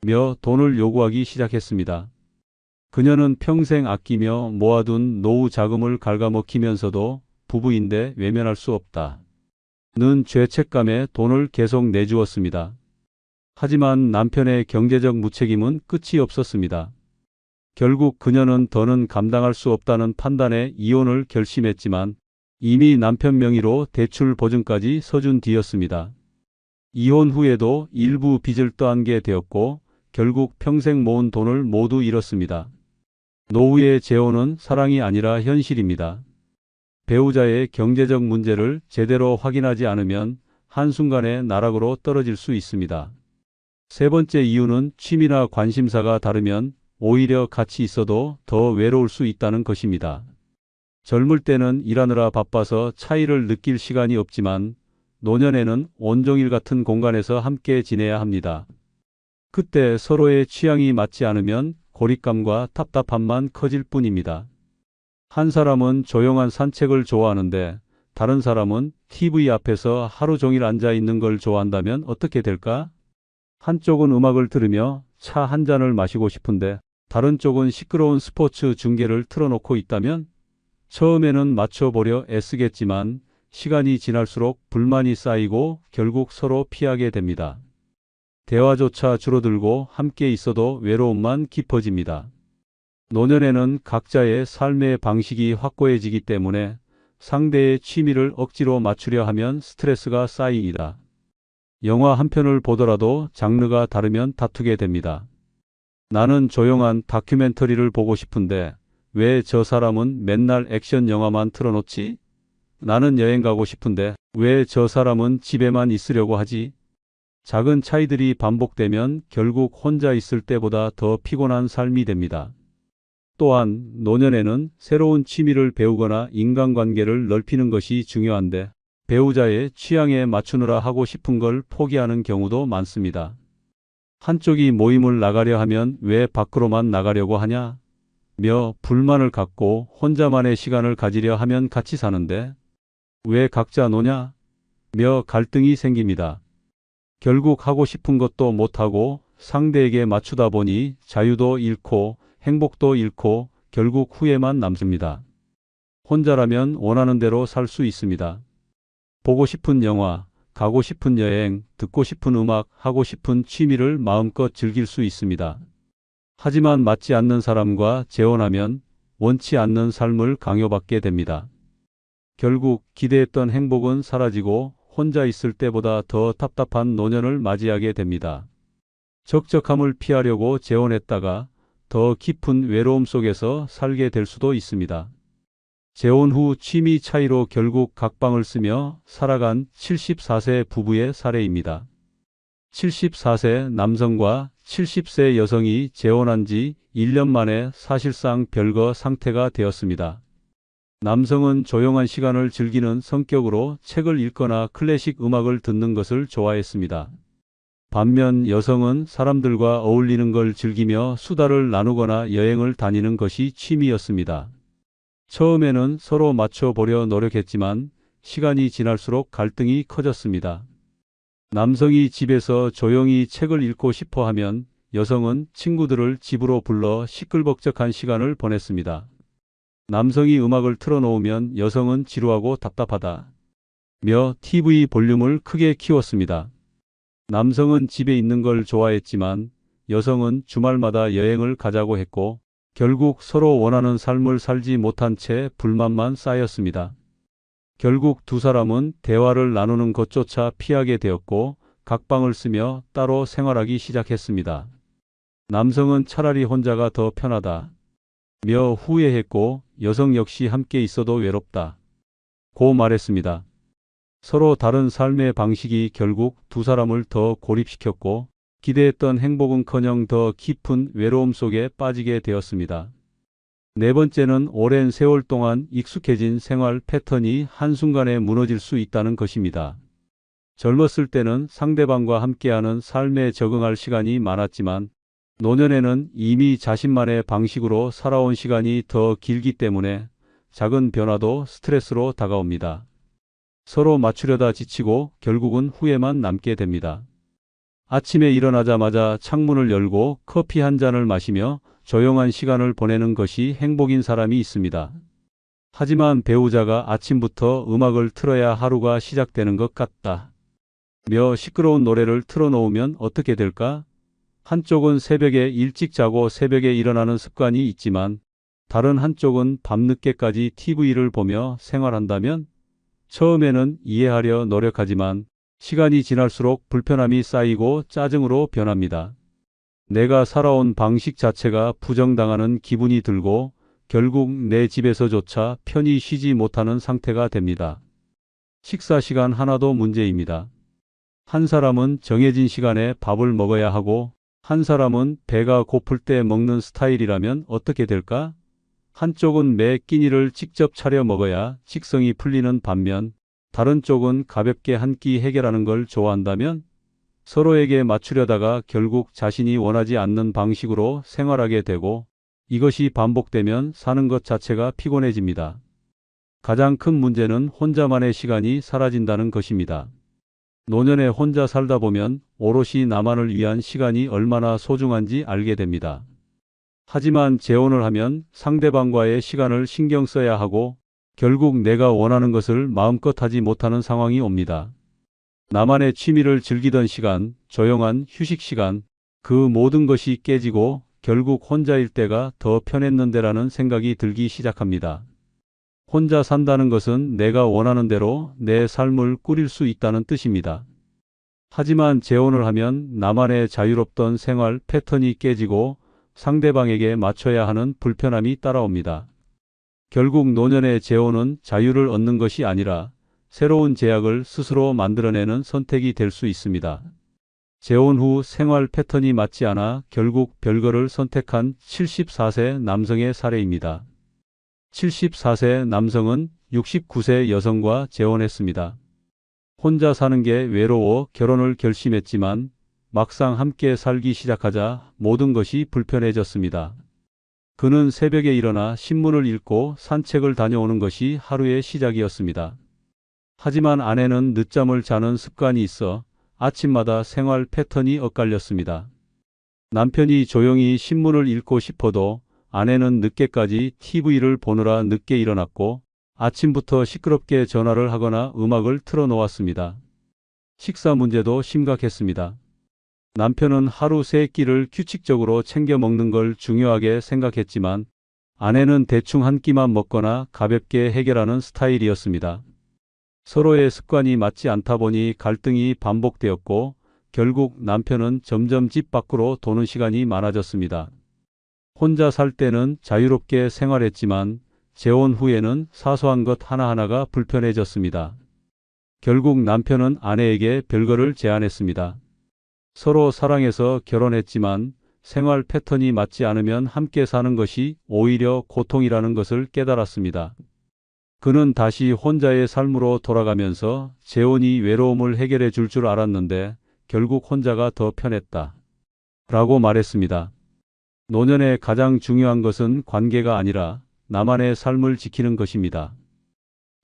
며 돈을 요구하기 시작했습니다. 그녀는 평생 아끼며 모아둔 노후 자금을 갉아먹히면서도 부부인데 외면할 수 없다 는 죄책감에 돈을 계속 내주었습니다. 하지만 남편의 경제적 무책임은 끝이 없었습니다. 결국 그녀는 더는 감당할 수 없다는 판단에 이혼을 결심했지만 이미 남편 명의로 대출 보증까지 서준 뒤였습니다. 이혼 후에도 일부 빚을 떠안게 되었고 결국 평생 모은 돈을 모두 잃었습니다. 노후의 재혼은 사랑이 아니라 현실입니다. 배우자의 경제적 문제를 제대로 확인하지 않으면 한순간에 나락으로 떨어질 수 있습니다. 세 번째 이유는 취미나 관심사가 다르면 오히려 같이 있어도 더 외로울 수 있다는 것입니다. 젊을 때는 일하느라 바빠서 차이를 느낄 시간이 없지만 노년에는 온종일 같은 공간에서 함께 지내야 합니다. 그때 서로의 취향이 맞지 않으면 고립감과 답답함만 커질 뿐입니다. 한 사람은 조용한 산책을 좋아하는데 다른 사람은 TV 앞에서 하루 종일 앉아 있는 걸 좋아한다면 어떻게 될까? 한쪽은 음악을 들으며 차 한 잔을 마시고 싶은데 다른 쪽은 시끄러운 스포츠 중계를 틀어놓고 있다면 처음에는 맞춰보려 애쓰겠지만 시간이 지날수록 불만이 쌓이고 결국 서로 피하게 됩니다. 대화조차 줄어들고 함께 있어도 외로움만 깊어집니다. 노년에는 각자의 삶의 방식이 확고해지기 때문에 상대의 취미를 억지로 맞추려 하면 스트레스가 쌓이니다. 영화 한 편을 보더라도 장르가 다르면 다투게 됩니다. 나는 조용한 다큐멘터리를 보고 싶은데 왜 저 사람은 맨날 액션 영화만 틀어놓지? 나는 여행 가고 싶은데 왜 저 사람은 집에만 있으려고 하지? 작은 차이들이 반복되면 결국 혼자 있을 때보다 더 피곤한 삶이 됩니다. 또한 노년에는 새로운 취미를 배우거나 인간관계를 넓히는 것이 중요한데 배우자의 취향에 맞추느라 하고 싶은 걸 포기하는 경우도 많습니다. 한쪽이 모임을 나가려 하면 왜 밖으로만 나가려고 하냐? 며 불만을 갖고 혼자만의 시간을 가지려 하면 같이 사는데 왜 각자 노냐? 며 갈등이 생깁니다. 결국 하고 싶은 것도 못하고 상대에게 맞추다 보니 자유도 잃고 행복도 잃고 결국 후회만 남습니다. 혼자라면 원하는 대로 살 수 있습니다. 보고 싶은 영화, 가고 싶은 여행, 듣고 싶은 음악, 하고 싶은 취미를 마음껏 즐길 수 있습니다. 하지만 맞지 않는 사람과 재혼하면 원치 않는 삶을 강요받게 됩니다. 결국 기대했던 행복은 사라지고 혼자 있을 때보다 더 답답한 노년을 맞이하게 됩니다. 적적함을 피하려고 재혼했다가 더 깊은 외로움 속에서 살게 될 수도 있습니다. 재혼 후 취미 차이로 결국 각방을 쓰며 살아간 74세 부부의 사례입니다. 74세 남성과 70세 여성이 재혼한 지 1년 만에 사실상 별거 상태가 되었습니다. 남성은 조용한 시간을 즐기는 성격으로 책을 읽거나 클래식 음악을 듣는 것을 좋아했습니다. 반면 여성은 사람들과 어울리는 걸 즐기며 수다를 나누거나 여행을 다니는 것이 취미였습니다. 처음에는 서로 맞춰보려 노력했지만 시간이 지날수록 갈등이 커졌습니다. 남성이 집에서 조용히 책을 읽고 싶어 하면 여성은 친구들을 집으로 불러 시끌벅적한 시간을 보냈습니다. 남성이 음악을 틀어놓으면 여성은 지루하고 답답하다 며 TV 볼륨을 크게 키웠습니다. 남성은 집에 있는 걸 좋아했지만 여성은 주말마다 여행을 가자고 했고 결국 서로 원하는 삶을 살지 못한 채 불만만 쌓였습니다. 결국 두 사람은 대화를 나누는 것조차 피하게 되었고 각방을 쓰며 따로 생활하기 시작했습니다. 남성은 차라리 혼자가 더 편하다 며 후회했고 여성 역시 함께 있어도 외롭다 고 말했습니다. 서로 다른 삶의 방식이 결국 두 사람을 더 고립시켰고 기대했던 행복은커녕 더 깊은 외로움 속에 빠지게 되었습니다. 네 번째는 오랜 세월 동안 익숙해진 생활 패턴이 한순간에 무너질 수 있다는 것입니다. 젊었을 때는 상대방과 함께하는 삶에 적응할 시간이 많았지만 노년에는 이미 자신만의 방식으로 살아온 시간이 더 길기 때문에 작은 변화도 스트레스로 다가옵니다. 서로 맞추려다 지치고 결국은 후회만 남게 됩니다. 아침에 일어나자마자 창문을 열고 커피 한 잔을 마시며 조용한 시간을 보내는 것이 행복인 사람이 있습니다. 하지만 배우자가 아침부터 음악을 틀어야 하루가 시작되는 것 같다 며 시끄러운 노래를 틀어놓으면 어떻게 될까? 한쪽은 새벽에 일찍 자고 새벽에 일어나는 습관이 있지만 다른 한쪽은 밤늦게까지 TV를 보며 생활한다면 처음에는 이해하려 노력하지만 시간이 지날수록 불편함이 쌓이고 짜증으로 변합니다. 내가 살아온 방식 자체가 부정당하는 기분이 들고 결국 내 집에서조차 편히 쉬지 못하는 상태가 됩니다. 식사 시간 하나도 문제입니다. 한 사람은 정해진 시간에 밥을 먹어야 하고 한 사람은 배가 고플 때 먹는 스타일이라면 어떻게 될까? 한쪽은 매 끼니를 직접 차려 먹어야 식성이 풀리는 반면 다른 쪽은 가볍게 한 끼 해결하는 걸 좋아한다면 서로에게 맞추려다가 결국 자신이 원하지 않는 방식으로 생활하게 되고 이것이 반복되면 사는 것 자체가 피곤해집니다. 가장 큰 문제는 혼자만의 시간이 사라진다는 것입니다. 노년에 혼자 살다 보면 오롯이 나만을 위한 시간이 얼마나 소중한지 알게 됩니다. 하지만 재혼을 하면 상대방과의 시간을 신경 써야 하고 결국 내가 원하는 것을 마음껏 하지 못하는 상황이 옵니다. 나만의 취미를 즐기던 시간, 조용한 휴식 시간, 그 모든 것이 깨지고 결국 혼자일 때가 더 편했는데라는 생각이 들기 시작합니다. 혼자 산다는 것은 내가 원하는 대로 내 삶을 꾸릴 수 있다는 뜻입니다. 하지만 재혼을 하면 나만의 자유롭던 생활 패턴이 깨지고 상대방에게 맞춰야 하는 불편함이 따라옵니다. 결국 노년의 재혼은 자유를 얻는 것이 아니라 새로운 제약을 스스로 만들어내는 선택이 될 수 있습니다. 재혼 후 생활 패턴이 맞지 않아 결국 별거를 선택한 74세 남성의 사례입니다. 74세 남성은 69세 여성과 재혼했습니다. 혼자 사는 게 외로워 결혼을 결심했지만 막상 함께 살기 시작하자 모든 것이 불편해졌습니다. 그는 새벽에 일어나 신문을 읽고 산책을 다녀오는 것이 하루의 시작이었습니다. 하지만 아내는 늦잠을 자는 습관이 있어 아침마다 생활 패턴이 엇갈렸습니다. 남편이 조용히 신문을 읽고 싶어도 아내는 늦게까지 TV를 보느라 늦게 일어났고 아침부터 시끄럽게 전화를 하거나 음악을 틀어놓았습니다. 식사 문제도 심각했습니다. 남편은 하루 3끼를 규칙적으로 챙겨 먹는 걸 중요하게 생각했지만 아내는 대충 한 끼만 먹거나 가볍게 해결하는 스타일이었습니다. 서로의 습관이 맞지 않다 보니 갈등이 반복되었고 결국 남편은 점점 집 밖으로 도는 시간이 많아졌습니다. 혼자 살 때는 자유롭게 생활했지만 재혼 후에는 사소한 것 하나하나가 불편해졌습니다. 결국 남편은 아내에게 별거를 제안했습니다. 서로 사랑해서 결혼했지만 생활 패턴이 맞지 않으면 함께 사는 것이 오히려 고통이라는 것을 깨달았습니다. 그는 다시 혼자의 삶으로 돌아가면서 재혼이 외로움을 해결해 줄 줄 알았는데 결국 혼자가 더 편했다. 라고 말했습니다. 노년에 가장 중요한 것은 관계가 아니라 나만의 삶을 지키는 것입니다.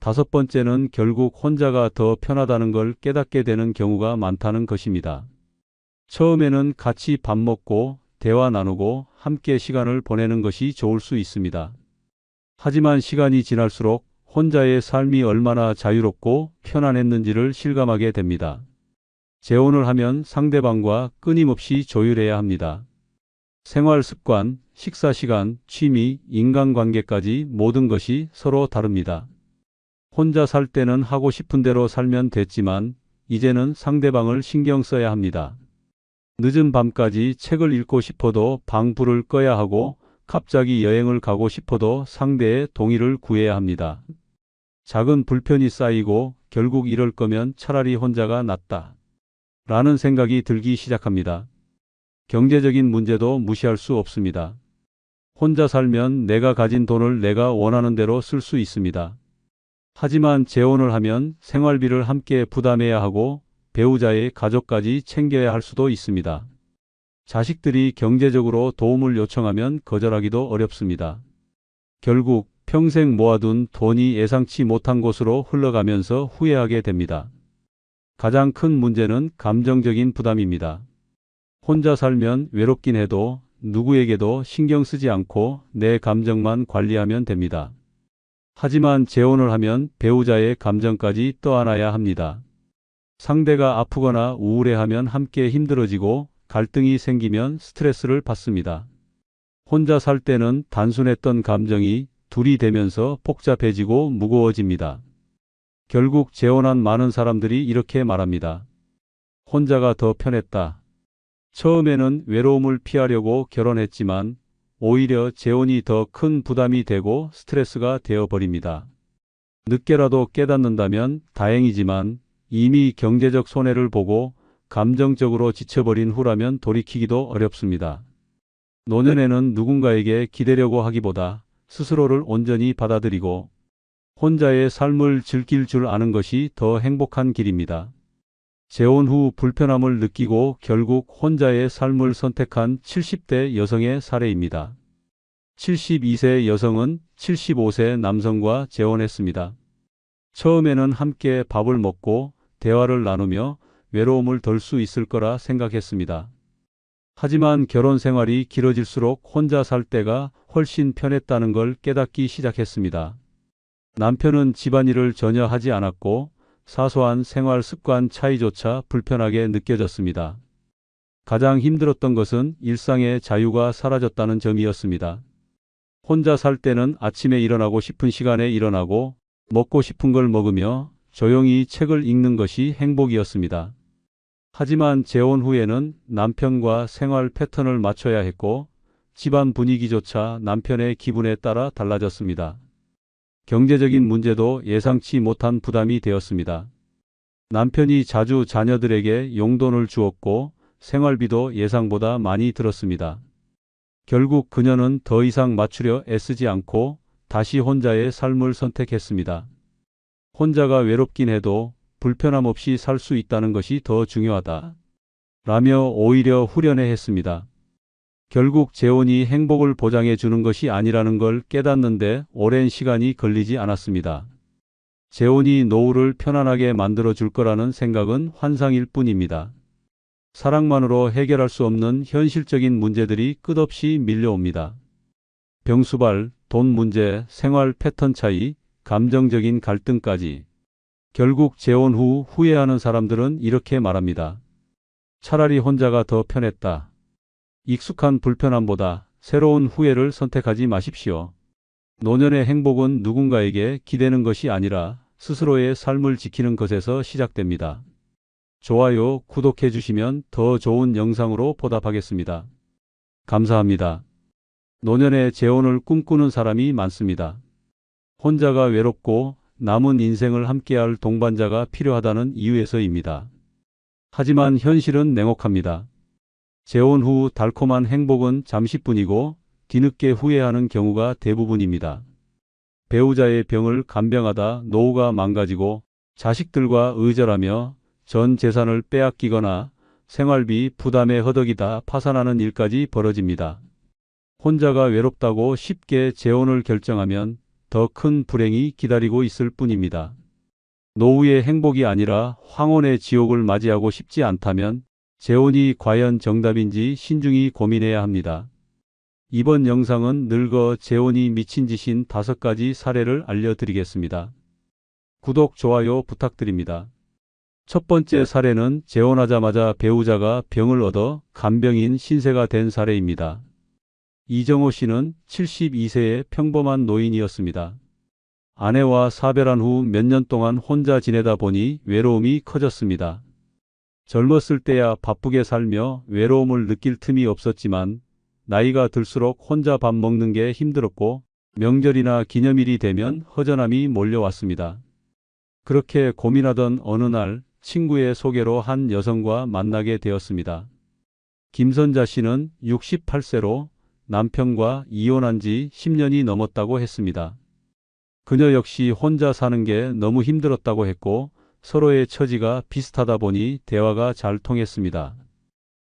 5번째는 결국 혼자가 더 편하다는 걸 깨닫게 되는 경우가 많다는 것입니다. 처음에는 같이 밥 먹고 대화 나누고 함께 시간을 보내는 것이 좋을 수 있습니다. 하지만 시간이 지날수록 혼자의 삶이 얼마나 자유롭고 편안했는지를 실감하게 됩니다. 재혼을 하면 상대방과 끊임없이 조율해야 합니다. 생활 습관, 식사 시간, 취미, 인간관계까지 모든 것이 서로 다릅니다. 혼자 살 때는 하고 싶은 대로 살면 됐지만 이제는 상대방을 신경 써야 합니다. 늦은 밤까지 책을 읽고 싶어도 방 불을 꺼야 하고 갑자기 여행을 가고 싶어도 상대의 동의를 구해야 합니다. 작은 불편이 쌓이고 결국 이럴 거면 차라리 혼자가 낫다. 라는 생각이 들기 시작합니다. 경제적인 문제도 무시할 수 없습니다. 혼자 살면 내가 가진 돈을 내가 원하는 대로 쓸 수 있습니다. 하지만 재혼을 하면 생활비를 함께 부담해야 하고 배우자의 가족까지 챙겨야 할 수도 있습니다. 자식들이 경제적으로 도움을 요청하면 거절하기도 어렵습니다. 결국 평생 모아둔 돈이 예상치 못한 곳으로 흘러가면서 후회하게 됩니다. 가장 큰 문제는 감정적인 부담입니다. 혼자 살면 외롭긴 해도 누구에게도 신경 쓰지 않고 내 감정만 관리하면 됩니다. 하지만 재혼을 하면 배우자의 감정까지 떠안아야 합니다. 상대가 아프거나 우울해하면 함께 힘들어지고 갈등이 생기면 스트레스를 받습니다. 혼자 살 때는 단순했던 감정이 둘이 되면서 복잡해지고 무거워집니다. 결국 재혼한 많은 사람들이 이렇게 말합니다. 혼자가 더 편했다. 처음에는 외로움을 피하려고 결혼했지만 오히려 재혼이 더 큰 부담이 되고 스트레스가 되어버립니다. 늦게라도 깨닫는다면 다행이지만 이미 경제적 손해를 보고 감정적으로 지쳐버린 후라면 돌이키기도 어렵습니다. 노년에는 누군가에게 기대려고 하기보다 스스로를 온전히 받아들이고 혼자의 삶을 즐길 줄 아는 것이 더 행복한 길입니다. 재혼 후 불편함을 느끼고 결국 혼자의 삶을 선택한 70대 여성의 사례입니다. 72세 여성은 75세 남성과 재혼했습니다. 처음에는 함께 밥을 먹고 대화를 나누며 외로움을 덜 수 있을 거라 생각했습니다. 하지만 결혼 생활이 길어질수록 혼자 살 때가 훨씬 편했다는 걸 깨닫기 시작했습니다. 남편은 집안일을 전혀 하지 않았고 사소한 생활 습관 차이조차 불편하게 느껴졌습니다. 가장 힘들었던 것은 일상의 자유가 사라졌다는 점이었습니다. 혼자 살 때는 아침에 일어나고 싶은 시간에 일어나고 먹고 싶은 걸 먹으며 조용히 책을 읽는 것이 행복이었습니다. 하지만 재혼 후에는 남편과 생활 패턴을 맞춰야 했고 집안 분위기조차 남편의 기분에 따라 달라졌습니다. 경제적인 문제도 예상치 못한 부담이 되었습니다. 남편이 자주 자녀들에게 용돈을 주었고 생활비도 예상보다 많이 들었습니다. 결국 그녀는 더 이상 맞추려 애쓰지 않고 다시 혼자의 삶을 선택했습니다. 혼자가 외롭긴 해도 불편함 없이 살 수 있다는 것이 더 중요하다. 라며 오히려 후련해했습니다. 결국 재혼이 행복을 보장해 주는 것이 아니라는 걸 깨닫는데 오랜 시간이 걸리지 않았습니다. 재혼이 노후를 편안하게 만들어 줄 거라는 생각은 환상일 뿐입니다. 사랑만으로 해결할 수 없는 현실적인 문제들이 끝없이 밀려옵니다. 병수발, 돈 문제, 생활 패턴 차이, 감정적인 갈등까지. 결국 재혼 후 후회하는 사람들은 이렇게 말합니다. 차라리 혼자가 더 편했다. 익숙한 불편함보다 새로운 후회를 선택하지 마십시오. 노년의 행복은 누군가에게 기대는 것이 아니라 스스로의 삶을 지키는 것에서 시작됩니다. 좋아요, 구독해 주시면 더 좋은 영상으로 보답하겠습니다. 감사합니다. 노년에 재혼을 꿈꾸는 사람이 많습니다. 혼자가 외롭고 남은 인생을 함께할 동반자가 필요하다는 이유에서입니다. 하지만 현실은 냉혹합니다. 재혼 후 달콤한 행복은 잠시뿐이고 뒤늦게 후회하는 경우가 대부분입니다. 배우자의 병을 간병하다 노후가 망가지고 자식들과 의절하며 전 재산을 빼앗기거나 생활비 부담에 허덕이다 파산하는 일까지 벌어집니다. 혼자가 외롭다고 쉽게 재혼을 결정하면 더 큰 불행이 기다리고 있을 뿐입니다. 노후의 행복이 아니라 황혼의 지옥을 맞이하고 싶지 않다면 재혼이 과연 정답인지 신중히 고민해야 합니다. 이번 영상은 늙어 재혼이 미친 짓인 5가지 사례를 알려드리겠습니다. 구독, 좋아요 부탁드립니다. 첫 번째 사례는 재혼하자마자 배우자가 병을 얻어 간병인 신세가 된 사례입니다. 이정호 씨는 72세의 평범한 노인이었습니다. 아내와 사별한 후 몇 년 동안 혼자 지내다 보니 외로움이 커졌습니다. 젊었을 때야 바쁘게 살며 외로움을 느낄 틈이 없었지만 나이가 들수록 혼자 밥 먹는 게 힘들었고 명절이나 기념일이 되면 허전함이 몰려왔습니다. 그렇게 고민하던 어느 날 친구의 소개로 한 여성과 만나게 되었습니다. 김선자 씨는 68세로 남편과 이혼한 지 10년이 넘었다고 했습니다. 그녀 역시 혼자 사는 게 너무 힘들었다고 했고 서로의 처지가 비슷하다 보니 대화가 잘 통했습니다.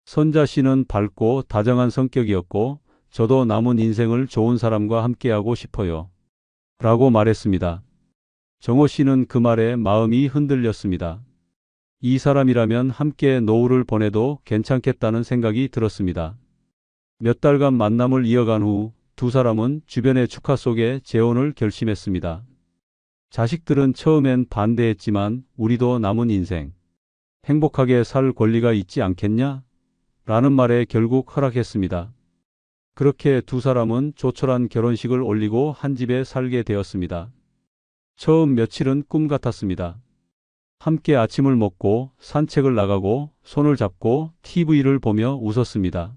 선자 씨는 밝고 다정한 성격이었고 저도 남은 인생을 좋은 사람과 함께하고 싶어요. 라고 말했습니다. 정호 씨는 그 말에 마음이 흔들렸습니다. 이 사람이라면 함께 노후를 보내도 괜찮겠다는 생각이 들었습니다. 몇 달간 만남을 이어간 후 두 사람은 주변의 축하 속에 재혼을 결심했습니다. 자식들은 처음엔 반대했지만 우리도 남은 인생 행복하게 살 권리가 있지 않겠냐? 라는 말에 결국 허락했습니다. 그렇게 두 사람은 조촐한 결혼식을 올리고 한 집에 살게 되었습니다. 처음 며칠은 꿈 같았습니다. 함께 아침을 먹고 산책을 나가고 손을 잡고 TV를 보며 웃었습니다.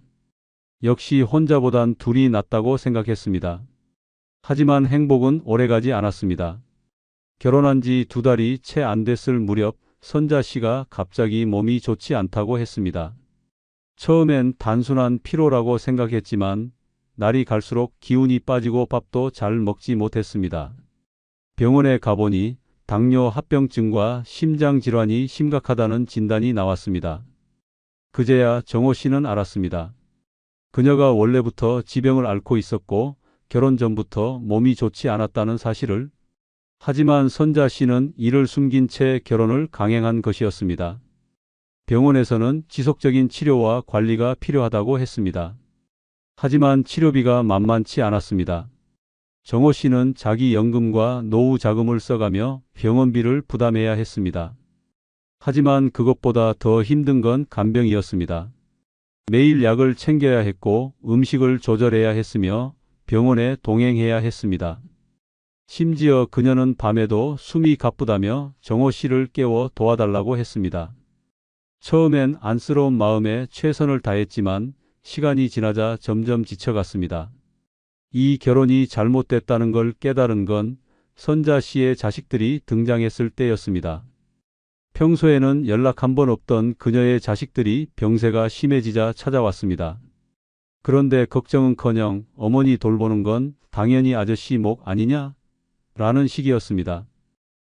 역시 혼자보단 둘이 낫다고 생각했습니다. 하지만 행복은 오래가지 않았습니다. 결혼한 지 2달이 채 안 됐을 무렵 선자 씨가 갑자기 몸이 좋지 않다고 했습니다. 처음엔 단순한 피로라고 생각했지만 날이 갈수록 기운이 빠지고 밥도 잘 먹지 못했습니다. 병원에 가보니 당뇨 합병증과 심장질환이 심각하다는 진단이 나왔습니다. 그제야 정호 씨는 알았습니다. 그녀가 원래부터 지병을 앓고 있었고 결혼 전부터 몸이 좋지 않았다는 사실을. 하지만 선자 씨는 이를 숨긴 채 결혼을 강행한 것이었습니다. 병원에서는 지속적인 치료와 관리가 필요하다고 했습니다. 하지만 치료비가 만만치 않았습니다. 정호 씨는 자기 연금과 노후 자금을 써가며 병원비를 부담해야 했습니다. 하지만 그것보다 더 힘든 건 간병이었습니다. 매일 약을 챙겨야 했고 음식을 조절해야 했으며 병원에 동행해야 했습니다. 심지어 그녀는 밤에도 숨이 가쁘다며 정호 씨를 깨워 도와달라고 했습니다. 처음엔 안쓰러운 마음에 최선을 다했지만 시간이 지나자 점점 지쳐갔습니다. 이 결혼이 잘못됐다는 걸 깨달은 건 선자 씨의 자식들이 등장했을 때였습니다. 평소에는 연락 한 번 없던 그녀의 자식들이 병세가 심해지자 찾아왔습니다. 그런데 걱정은커녕 어머니 돌보는 건 당연히 아저씨 목 아니냐? 라는 식이었습니다.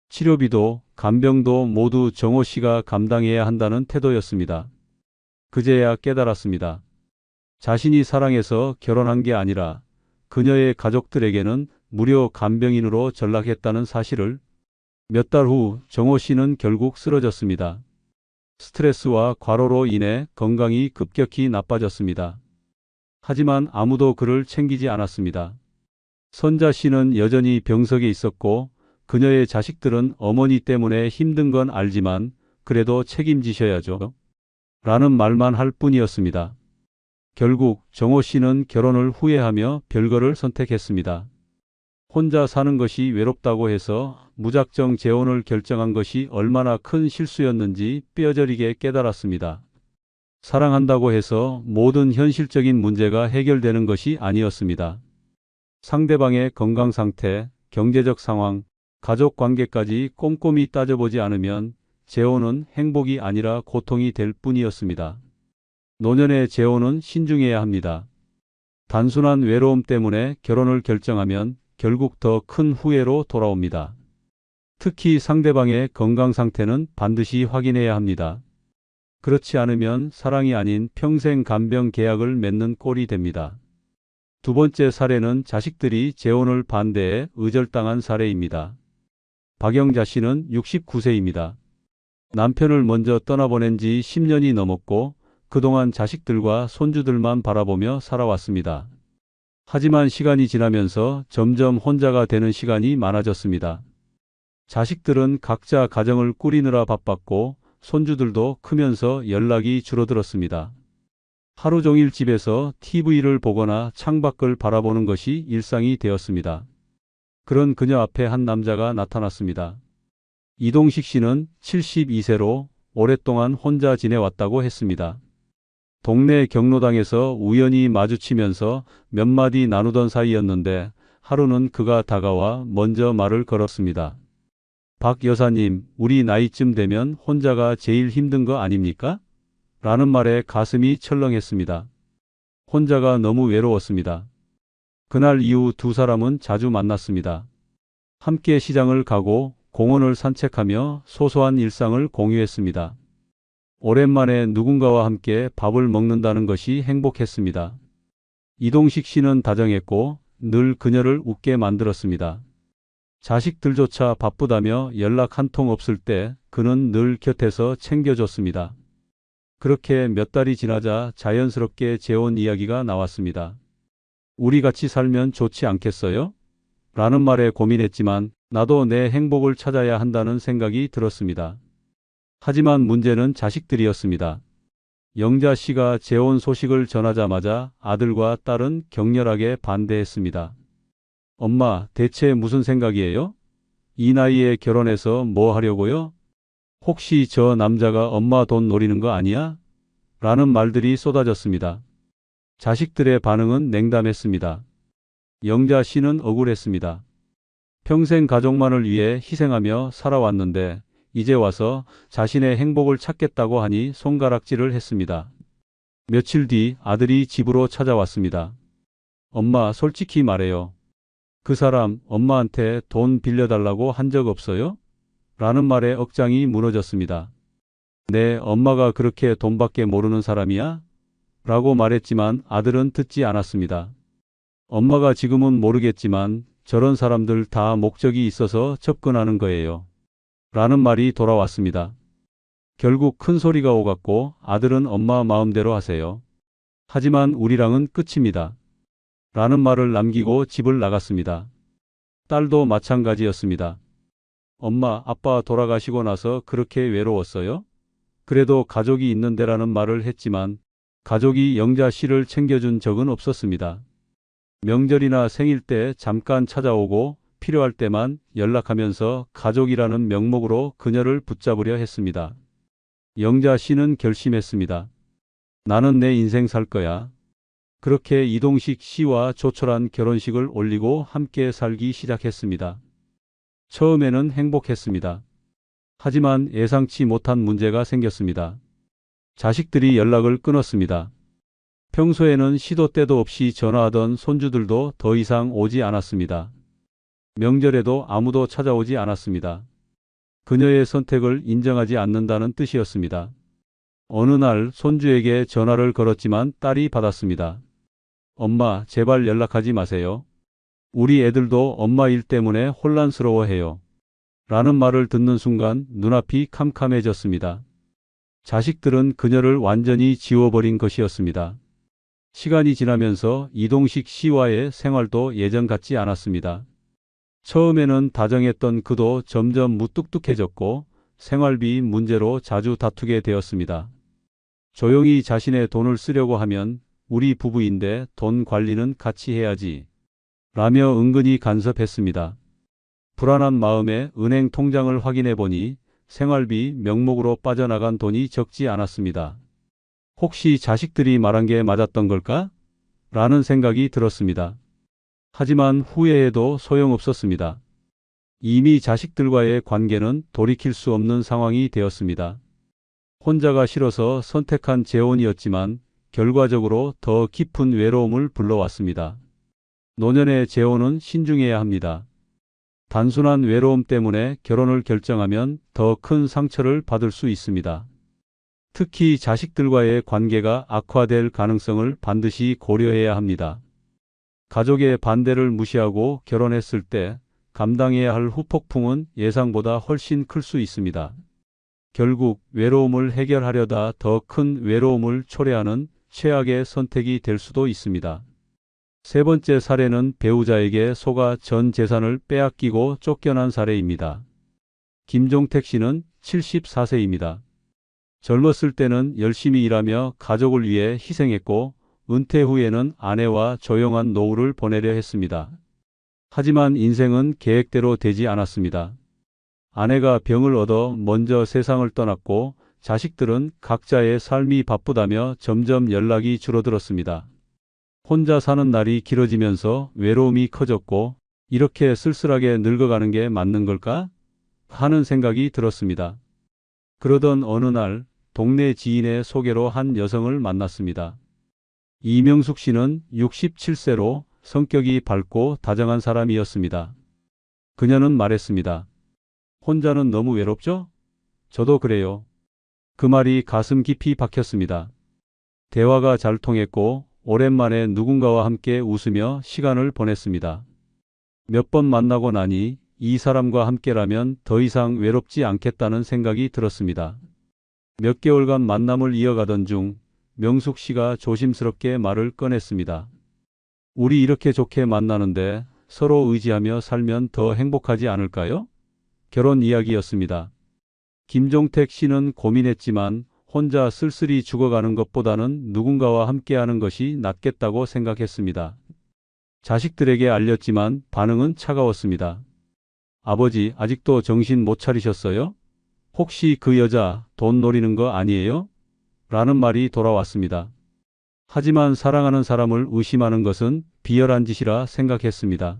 치료비도 간병도 모두 정호 씨가 감당해야 한다는 태도였습니다. 그제야 깨달았습니다. 자신이 사랑해서 결혼한 게 아니라 그녀의 가족들에게는 무료 간병인으로 전락했다는 사실을. 몇 달 후 정호 씨는 결국 쓰러졌습니다. 스트레스와 과로로 인해 건강이 급격히 나빠졌습니다. 하지만 아무도 그를 챙기지 않았습니다. 선자 씨는 여전히 병석에 있었고 그녀의 자식들은 어머니 때문에 힘든 건 알지만 그래도 책임지셔야죠. 라는 말만 할 뿐이었습니다. 결국 정호 씨는 결혼을 후회하며 별거를 선택했습니다. 혼자 사는 것이 외롭다고 해서 무작정 재혼을 결정한 것이 얼마나 큰 실수였는지 뼈저리게 깨달았습니다. 사랑한다고 해서 모든 현실적인 문제가 해결되는 것이 아니었습니다. 상대방의 건강 상태, 경제적 상황, 가족 관계까지 꼼꼼히 따져보지 않으면 재혼은 행복이 아니라 고통이 될 뿐이었습니다. 노년의 재혼은 신중해야 합니다. 단순한 외로움 때문에 결혼을 결정하면 결국 더 큰 후회로 돌아옵니다. 특히 상대방의 건강 상태는 반드시 확인해야 합니다. 그렇지 않으면 사랑이 아닌 평생 간병 계약을 맺는 꼴이 됩니다. 두 번째 사례는 자식들이 재혼을 반대해 의절당한 사례입니다. 박영자 씨는 69세입니다. 남편을 먼저 떠나보낸 지 10년이 넘었고 그동안 자식들과 손주들만 바라보며 살아왔습니다. 하지만 시간이 지나면서 점점 혼자가 되는 시간이 많아졌습니다. 자식들은 각자 가정을 꾸리느라 바빴고 손주들도 크면서 연락이 줄어들었습니다. 하루 종일 집에서 TV를 보거나 창밖을 바라보는 것이 일상이 되었습니다. 그런 그녀 앞에 한 남자가 나타났습니다. 이동식 씨는 72세로 오랫동안 혼자 지내왔다고 했습니다. 동네 경로당에서 우연히 마주치면서 몇 마디 나누던 사이였는데 하루는 그가 다가와 먼저 말을 걸었습니다. 박 여사님, 우리 나이쯤 되면 혼자가 제일 힘든 거 아닙니까? 라는 말에 가슴이 철렁했습니다. 혼자가 너무 외로웠습니다. 그날 이후 두 사람은 자주 만났습니다. 함께 시장을 가고 공원을 산책하며 소소한 일상을 공유했습니다. 오랜만에 누군가와 함께 밥을 먹는다는 것이 행복했습니다. 이동식 씨는 다정했고 늘 그녀를 웃게 만들었습니다. 자식들조차 바쁘다며 연락 한 통 없을 때 그는 늘 곁에서 챙겨줬습니다. 그렇게 몇 달이 지나자 자연스럽게 재혼 이야기가 나왔습니다. 우리 같이 살면 좋지 않겠어요? 라는 말에 고민했지만 나도 내 행복을 찾아야 한다는 생각이 들었습니다. 하지만 문제는 자식들이었습니다. 영자 씨가 재혼 소식을 전하자마자 아들과 딸은 격렬하게 반대했습니다. 엄마, 대체 무슨 생각이에요? 이 나이에 결혼해서 뭐 하려고요? 혹시 저 남자가 엄마 돈 노리는 거 아니야? 라는 말들이 쏟아졌습니다. 자식들의 반응은 냉담했습니다. 영자 씨는 억울했습니다. 평생 가족만을 위해 희생하며 살아왔는데 이제 와서 자신의 행복을 찾겠다고 하니 손가락질을 했습니다. 며칠 뒤 아들이 집으로 찾아왔습니다. 엄마, 솔직히 말해요. 그 사람 엄마한테 돈 빌려달라고 한 적 없어요? 라는 말에 억장이 무너졌습니다. 네, 엄마가 그렇게 돈밖에 모르는 사람이야? 라고 말했지만 아들은 듣지 않았습니다. 엄마가 지금은 모르겠지만 저런 사람들 다 목적이 있어서 접근하는 거예요. 라는 말이 돌아왔습니다. 결국 큰 소리가 오갔고 아들은 엄마 마음대로 하세요. 하지만 우리랑은 끝입니다. 라는 말을 남기고 집을 나갔습니다. 딸도 마찬가지였습니다. 엄마, 아빠 돌아가시고 나서 그렇게 외로웠어요? 그래도 가족이 있는데라는 말을 했지만 가족이 영자 씨를 챙겨준 적은 없었습니다. 명절이나 생일 때 잠깐 찾아오고 필요할 때만 연락하면서 가족이라는 명목으로 그녀를 붙잡으려 했습니다. 영자 씨는 결심했습니다. 나는 내 인생 살 거야. 그렇게 이동식 씨와 조촐한 결혼식을 올리고 함께 살기 시작했습니다. 처음에는 행복했습니다. 하지만 예상치 못한 문제가 생겼습니다. 자식들이 연락을 끊었습니다. 평소에는 시도 때도 없이 전화하던 손주들도 더 이상 오지 않았습니다. 명절에도 아무도 찾아오지 않았습니다. 그녀의 선택을 인정하지 않는다는 뜻이었습니다. 어느 날 손주에게 전화를 걸었지만 딸이 받았습니다. 엄마, 제발 연락하지 마세요. 우리 애들도 엄마 일 때문에 혼란스러워해요. 라는 말을 듣는 순간 눈앞이 캄캄해졌습니다. 자식들은 그녀를 완전히 지워버린 것이었습니다. 시간이 지나면서 이동식 씨와의 생활도 예전 같지 않았습니다. 처음에는 다정했던 그도 점점 무뚝뚝해졌고 생활비 문제로 자주 다투게 되었습니다. 조용히 자신의 돈을 쓰려고 하면 우리 부부인데 돈 관리는 같이 해야지 라며 은근히 간섭했습니다. 불안한 마음에 은행 통장을 확인해 보니 생활비 명목으로 빠져나간 돈이 적지 않았습니다. 혹시 자식들이 말한 게 맞았던 걸까? 라는 생각이 들었습니다. 하지만 후회해도 소용없었습니다. 이미 자식들과의 관계는 돌이킬 수 없는 상황이 되었습니다. 혼자가 싫어서 선택한 재혼이었지만 결과적으로 더 깊은 외로움을 불러왔습니다. 노년의 재혼은 신중해야 합니다. 단순한 외로움 때문에 결혼을 결정하면 더 큰 상처를 받을 수 있습니다. 특히 자식들과의 관계가 악화될 가능성을 반드시 고려해야 합니다. 가족의 반대를 무시하고 결혼했을 때 감당해야 할 후폭풍은 예상보다 훨씬 클 수 있습니다. 결국 외로움을 해결하려다 더 큰 외로움을 초래하는 최악의 선택이 될 수도 있습니다. 세 번째 사례는 배우자에게 속아 전 재산을 빼앗기고 쫓겨난 사례입니다. 김종택 씨는 74세입니다. 젊었을 때는 열심히 일하며 가족을 위해 희생했고 은퇴 후에는 아내와 조용한 노후를 보내려 했습니다. 하지만 인생은 계획대로 되지 않았습니다. 아내가 병을 얻어 먼저 세상을 떠났고 자식들은 각자의 삶이 바쁘다며 점점 연락이 줄어들었습니다. 혼자 사는 날이 길어지면서 외로움이 커졌고 이렇게 쓸쓸하게 늙어가는 게 맞는 걸까? 하는 생각이 들었습니다. 그러던 어느 날 동네 지인의 소개로 한 여성을 만났습니다. 이명숙 씨는 67세로 성격이 밝고 다정한 사람이었습니다. 그녀는 말했습니다. 혼자는 너무 외롭죠? 저도 그래요. 그 말이 가슴 깊이 박혔습니다. 대화가 잘 통했고 오랜만에 누군가와 함께 웃으며 시간을 보냈습니다. 몇 번 만나고 나니 이 사람과 함께라면 더 이상 외롭지 않겠다는 생각이 들었습니다. 몇 개월간 만남을 이어가던 중 명숙 씨가 조심스럽게 말을 꺼냈습니다. 우리 이렇게 좋게 만나는데 서로 의지하며 살면 더 행복하지 않을까요? 결혼 이야기였습니다. 김종택 씨는 고민했지만 혼자 쓸쓸히 죽어가는 것보다는 누군가와 함께하는 것이 낫겠다고 생각했습니다. 자식들에게 알렸지만 반응은 차가웠습니다. 아버지, 아직도 정신 못 차리셨어요? 혹시 그 여자 돈 노리는 거 아니에요? 라는 말이 돌아왔습니다. 하지만 사랑하는 사람을 의심하는 것은 비열한 짓이라 생각했습니다.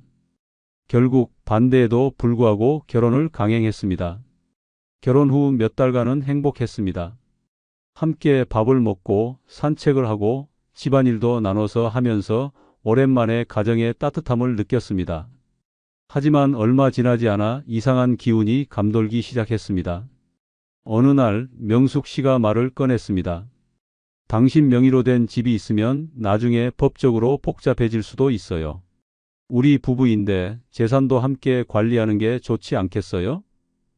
결국 반대에도 불구하고 결혼을 강행했습니다. 결혼 후 몇 달간은 행복했습니다. 함께 밥을 먹고 산책을 하고 집안일도 나눠서 하면서 오랜만에 가정의 따뜻함을 느꼈습니다. 하지만 얼마 지나지 않아 이상한 기운이 감돌기 시작했습니다. 어느 날 명숙 씨가 말을 꺼냈습니다. 당신 명의로 된 집이 있으면 나중에 법적으로 복잡해질 수도 있어요. 우리 부부인데 재산도 함께 관리하는 게 좋지 않겠어요?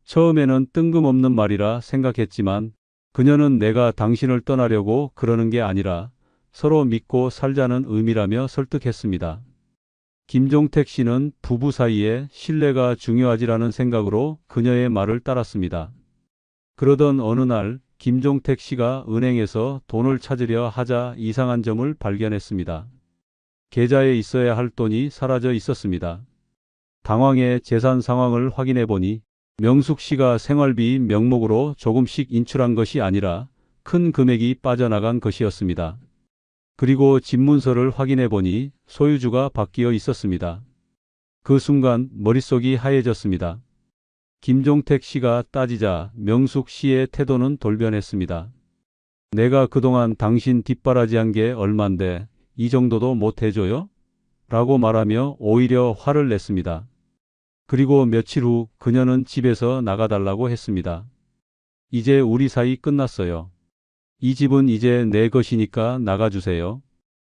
처음에는 뜬금없는 말이라 생각했지만 그녀는 내가 당신을 떠나려고 그러는 게 아니라 서로 믿고 살자는 의미라며 설득했습니다. 김종택 씨는 부부 사이에 신뢰가 중요하지라는 생각으로 그녀의 말을 따랐습니다. 그러던 어느 날 김종택 씨가 은행에서 돈을 찾으려 하자 이상한 점을 발견했습니다. 계좌에 있어야 할 돈이 사라져 있었습니다. 당황해 재산 상황을 확인해 보니 명숙 씨가 생활비 명목으로 조금씩 인출한 것이 아니라 큰 금액이 빠져나간 것이었습니다. 그리고 집 문서를 확인해 보니 소유주가 바뀌어 있었습니다. 그 순간 머릿속이 하얘졌습니다. 김종택 씨가 따지자 명숙 씨의 태도는 돌변했습니다. 내가 그동안 당신 뒷바라지한 게 얼만데 이 정도도 못 해줘요? 라고 말하며 오히려 화를 냈습니다. 그리고 며칠 후 그녀는 집에서 나가달라고 했습니다. 이제 우리 사이 끝났어요. 이 집은 이제 내 것이니까 나가주세요.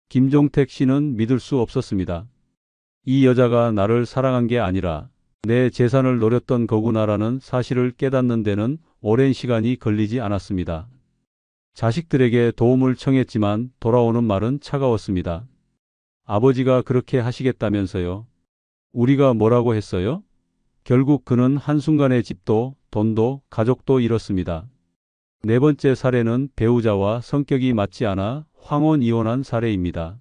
김종택 씨는 믿을 수 없었습니다. 이 여자가 나를 사랑한 게 아니라 내 재산을 노렸던 거구나라는 사실을 깨닫는 데는 오랜 시간이 걸리지 않았습니다. 자식들에게 도움을 청했지만 돌아오는 말은 차가웠습니다. 아버지가 그렇게 하시겠다면서요. 우리가 뭐라고 했어요? 결국 그는 한순간에 집도 돈도 가족도 잃었습니다. 네 번째 사례는 배우자와 성격이 맞지 않아 황혼 이혼한 사례입니다.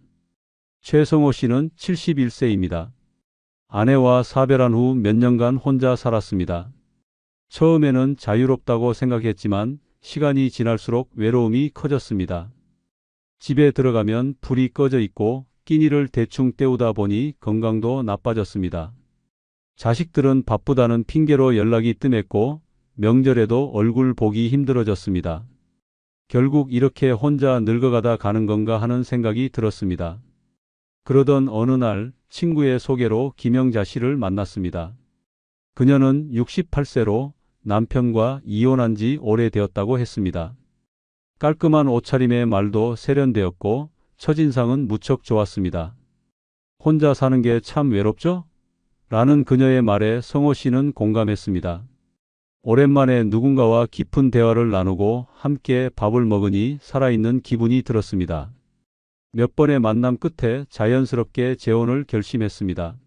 최성호 씨는 71세입니다. 아내와 사별한 후 몇 년간 혼자 살았습니다. 처음에는 자유롭다고 생각했지만 시간이 지날수록 외로움이 커졌습니다. 집에 들어가면 불이 꺼져 있고 끼니를 대충 때우다 보니 건강도 나빠졌습니다. 자식들은 바쁘다는 핑계로 연락이 뜸했고 명절에도 얼굴 보기 힘들어졌습니다. 결국 이렇게 혼자 늙어가다 가는 건가 하는 생각이 들었습니다. 그러던 어느 날 친구의 소개로 김영자 씨를 만났습니다. 그녀는 68세로 남편과 이혼한 지 오래되었다고 했습니다. 깔끔한 옷차림에 말도 세련되었고 첫인상은 무척 좋았습니다. 혼자 사는 게 참 외롭죠? 라는 그녀의 말에 성호 씨는 공감했습니다. 오랜만에 누군가와 깊은 대화를 나누고 함께 밥을 먹으니 살아있는 기분이 들었습니다. 몇 번의 만남 끝에 자연스럽게 재혼을 결심했습니다.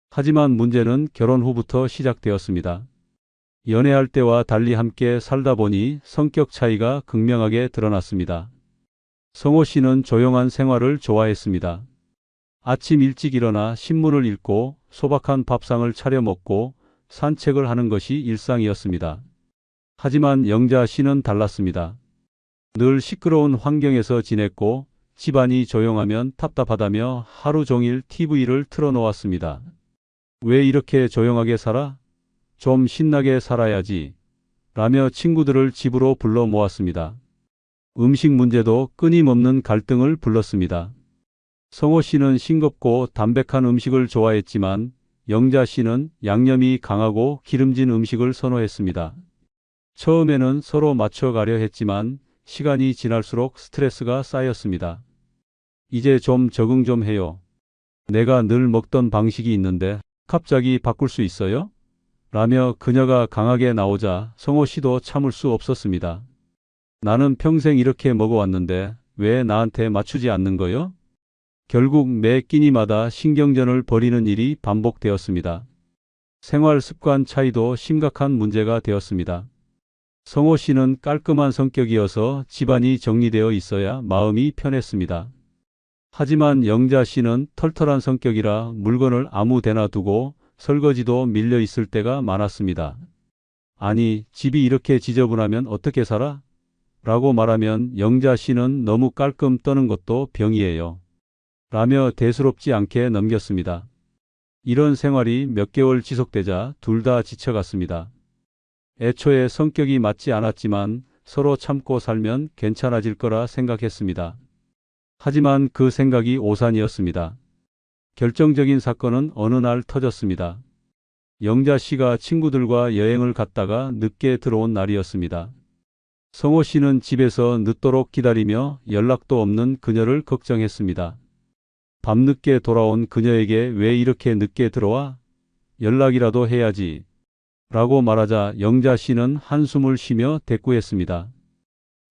하지만 문제는 결혼 후부터 시작되었습니다. 연애할 때와 달리 함께 살다 보니 성격 차이가 극명하게 드러났습니다. 성호 씨는 조용한 생활을 좋아했습니다. 아침 일찍 일어나 신문을 읽고 소박한 밥상을 차려 먹고 산책을 하는 것이 일상이었습니다. 하지만 영자 씨는 달랐습니다. 늘 시끄러운 환경에서 지냈고 집안이 조용하면 답답하다며 하루 종일 TV를 틀어놓았습니다. 왜 이렇게 조용하게 살아? 좀 신나게 살아야지. 라며 친구들을 집으로 불러 모았습니다. 음식 문제도 끊임없는 갈등을 불렀습니다. 성호 씨는 싱겁고 담백한 음식을 좋아했지만 영자 씨는 양념이 강하고 기름진 음식을 선호했습니다. 처음에는 서로 맞춰가려 했지만 시간이 지날수록 스트레스가 쌓였습니다. 이제 좀 적응 좀 해요. 내가 늘 먹던 방식이 있는데 갑자기 바꿀 수 있어요? 라며 그녀가 강하게 나오자 성호 씨도 참을 수 없었습니다. 나는 평생 이렇게 먹어왔는데 왜 나한테 맞추지 않는 거요? 결국 매 끼니마다 신경전을 벌이는 일이 반복되었습니다. 생활 습관 차이도 심각한 문제가 되었습니다. 성호 씨는 깔끔한 성격이어서 집안이 정리되어 있어야 마음이 편했습니다. 하지만 영자 씨는 털털한 성격이라 물건을 아무 데나 두고 설거지도 밀려 있을 때가 많았습니다. 아니, 집이 이렇게 지저분하면 어떻게 살아? 라고 말하면 영자 씨는 너무 깔끔 떠는 것도 병이에요. 라며 대수롭지 않게 넘겼습니다. 이런 생활이 몇 개월 지속되자 둘 다 지쳐갔습니다. 애초에 성격이 맞지 않았지만 서로 참고 살면 괜찮아질 거라 생각했습니다. 하지만 그 생각이 오산이었습니다. 결정적인 사건은 어느 날 터졌습니다. 영자 씨가 친구들과 여행을 갔다가 늦게 들어온 날이었습니다. 성호 씨는 집에서 늦도록 기다리며 연락도 없는 그녀를 걱정했습니다. 밤늦게 돌아온 그녀에게 왜 이렇게 늦게 들어와? 연락이라도 해야지. 라고 말하자 영자 씨는 한숨을 쉬며 대꾸했습니다.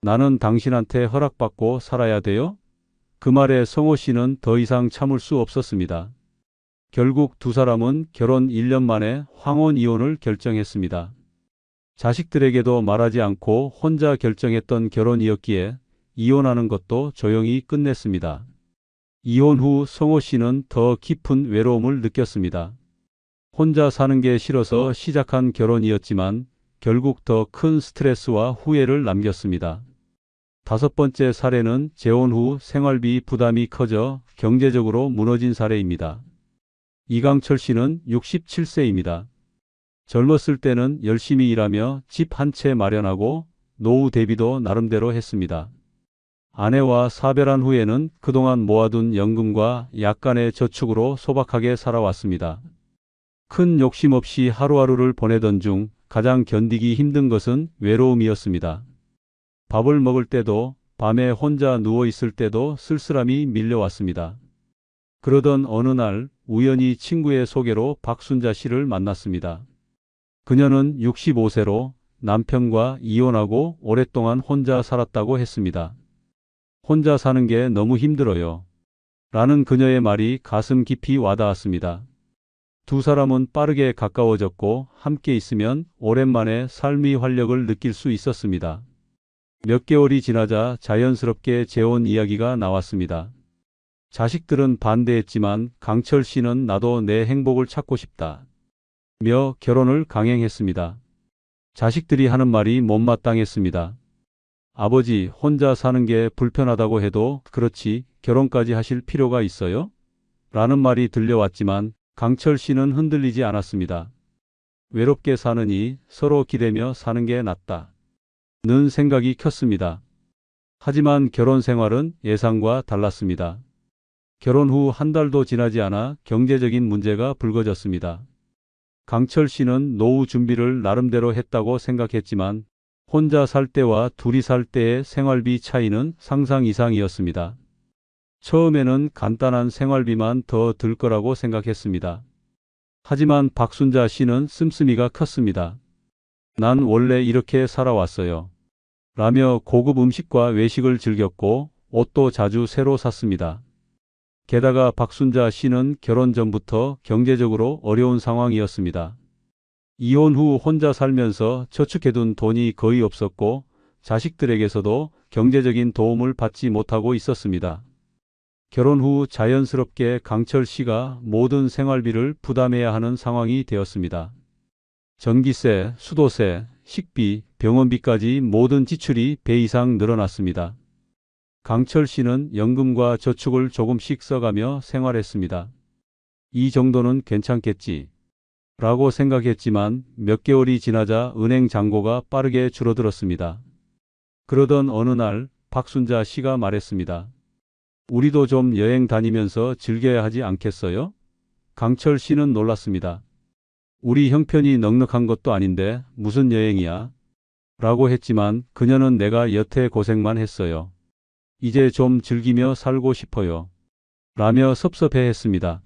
나는 당신한테 허락받고 살아야 돼요? 그 말에 성호 씨는 더 이상 참을 수 없었습니다. 결국 두 사람은 결혼 1년 만에 황혼 이혼을 결정했습니다. 자식들에게도 말하지 않고 혼자 결정했던 결혼이었기에 이혼하는 것도 조용히 끝냈습니다. 이혼 후 성호 씨는 더 깊은 외로움을 느꼈습니다. 혼자 사는 게 싫어서 시작한 결혼이었지만 결국 더 큰 스트레스와 후회를 남겼습니다. 5번째 사례는 재혼 후 생활비 부담이 커져 경제적으로 무너진 사례입니다. 이강철 씨는 67세입니다. 젊었을 때는 열심히 일하며 집 한 채 마련하고 노후 대비도 나름대로 했습니다. 아내와 사별한 후에는 그동안 모아둔 연금과 약간의 저축으로 소박하게 살아왔습니다. 큰 욕심 없이 하루하루를 보내던 중 가장 견디기 힘든 것은 외로움이었습니다. 밥을 먹을 때도 밤에 혼자 누워 있을 때도 쓸쓸함이 밀려왔습니다. 그러던 어느 날 우연히 친구의 소개로 박순자 씨를 만났습니다. 그녀는 65세로 남편과 이혼하고 오랫동안 혼자 살았다고 했습니다. 혼자 사는 게 너무 힘들어요. 라는 그녀의 말이 가슴 깊이 와닿았습니다. 두 사람은 빠르게 가까워졌고 함께 있으면 오랜만에 삶의 활력을 느낄 수 있었습니다. 몇 개월이 지나자 자연스럽게 재혼 이야기가 나왔습니다. 자식들은 반대했지만 강철 씨는 나도 내 행복을 찾고 싶다. 며 결혼을 강행했습니다. 자식들이 하는 말이 못마땅했습니다. 아버지, 혼자 사는 게 불편하다고 해도 그렇지 결혼까지 하실 필요가 있어요? 라는 말이 들려왔지만 강철 씨는 흔들리지 않았습니다. 외롭게 사느니 서로 기대며 사는 게 낫다. 는 생각이 컸습니다. 하지만 결혼 생활은 예상과 달랐습니다. 결혼 후 한 달도 지나지 않아 경제적인 문제가 불거졌습니다. 강철 씨는 노후 준비를 나름대로 했다고 생각했지만 혼자 살 때와 둘이 살 때의 생활비 차이는 상상 이상이었습니다. 처음에는 간단한 생활비만 더 들 거라고 생각했습니다. 하지만 박순자 씨는 씀씀이가 컸습니다. 난 원래 이렇게 살아왔어요. 라며 고급 음식과 외식을 즐겼고 옷도 자주 새로 샀습니다. 게다가 박순자 씨는 결혼 전부터 경제적으로 어려운 상황이었습니다. 이혼 후 혼자 살면서 저축해둔 돈이 거의 없었고 자식들에게서도 경제적인 도움을 받지 못하고 있었습니다. 결혼 후 자연스럽게 강철 씨가 모든 생활비를 부담해야 하는 상황이 되었습니다. 전기세, 수도세, 식비, 병원비까지 모든 지출이 배 이상 늘어났습니다. 강철 씨는 연금과 저축을 조금씩 써가며 생활했습니다. 이 정도는 괜찮겠지. 라고 생각했지만 몇 개월이 지나자 은행 잔고가 빠르게 줄어들었습니다. 그러던 어느 날 박순자 씨가 말했습니다. 우리도 좀 여행 다니면서 즐겨야 하지 않겠어요? 강철 씨는 놀랐습니다. 우리 형편이 넉넉한 것도 아닌데 무슨 여행이야? 라고 했지만 그녀는 내가 여태 고생만 했어요. 이제 좀 즐기며 살고 싶어요. 라며 섭섭해했습니다.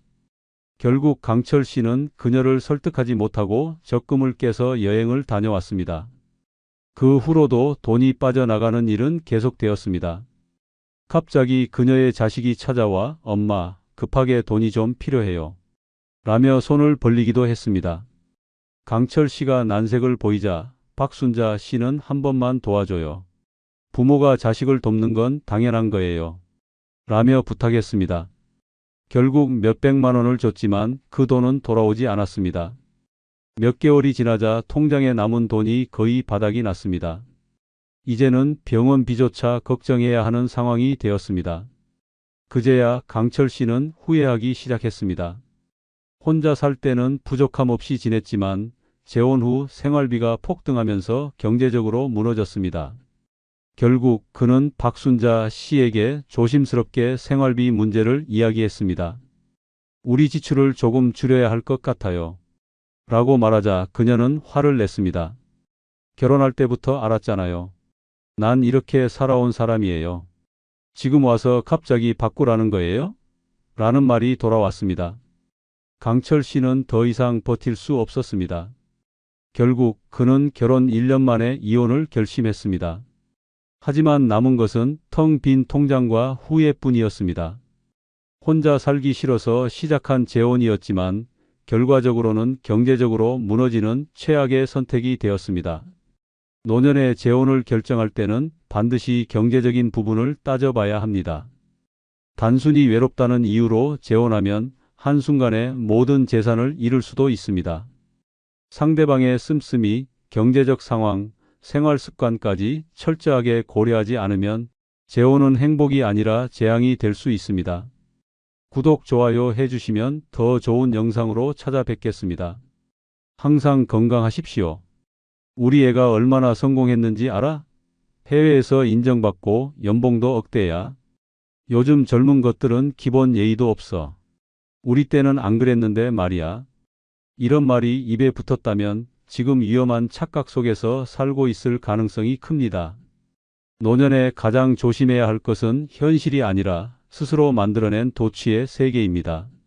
결국 강철 씨는 그녀를 설득하지 못하고 적금을 깨서 여행을 다녀왔습니다. 그 후로도 돈이 빠져나가는 일은 계속되었습니다. 갑자기 그녀의 자식이 찾아와 엄마, 급하게 돈이 좀 필요해요. 라며 손을 벌리기도 했습니다. 강철 씨가 난색을 보이자 박순자 씨는 한 번만 도와줘요. 부모가 자식을 돕는 건 당연한 거예요. 라며 부탁했습니다. 결국 몇백만 원을 줬지만 그 돈은 돌아오지 않았습니다. 몇 개월이 지나자 통장에 남은 돈이 거의 바닥이 났습니다. 이제는 병원비조차 걱정해야 하는 상황이 되었습니다. 그제야 강철 씨는 후회하기 시작했습니다. 혼자 살 때는 부족함 없이 지냈지만 재혼 후 생활비가 폭등하면서 경제적으로 무너졌습니다. 결국 그는 박순자 씨에게 조심스럽게 생활비 문제를 이야기했습니다. 우리 지출을 조금 줄여야 할 것 같아요. 라고 말하자 그녀는 화를 냈습니다. 결혼할 때부터 알았잖아요. 난 이렇게 살아온 사람이에요. 지금 와서 갑자기 바꾸라는 거예요? 라는 말이 돌아왔습니다. 강철 씨는 더 이상 버틸 수 없었습니다. 결국 그는 결혼 1년 만에 이혼을 결심했습니다. 하지만 남은 것은 텅 빈 통장과 후회뿐이었습니다. 혼자 살기 싫어서 시작한 재혼이었지만 결과적으로는 경제적으로 무너지는 최악의 선택이 되었습니다. 노년의 재혼을 결정할 때는 반드시 경제적인 부분을 따져봐야 합니다. 단순히 외롭다는 이유로 재혼하면 한순간에 모든 재산을 잃을 수도 있습니다. 상대방의 씀씀이, 경제적 상황, 생활 습관까지 철저하게 고려하지 않으면 재혼은 행복이 아니라 재앙이 될 수 있습니다. 구독, 좋아요 해주시면 더 좋은 영상으로 찾아뵙겠습니다. 항상 건강하십시오. 우리 애가 얼마나 성공했는지 알아? 해외에서 인정받고 연봉도 억대야. 요즘 젊은 것들은 기본 예의도 없어. 우리 때는 안 그랬는데 말이야. 이런 말이 입에 붙었다면 지금 위험한 착각 속에서 살고 있을 가능성이 큽니다. 노년에 가장 조심해야 할 것은 현실이 아니라 스스로 만들어낸 도취의 세계입니다.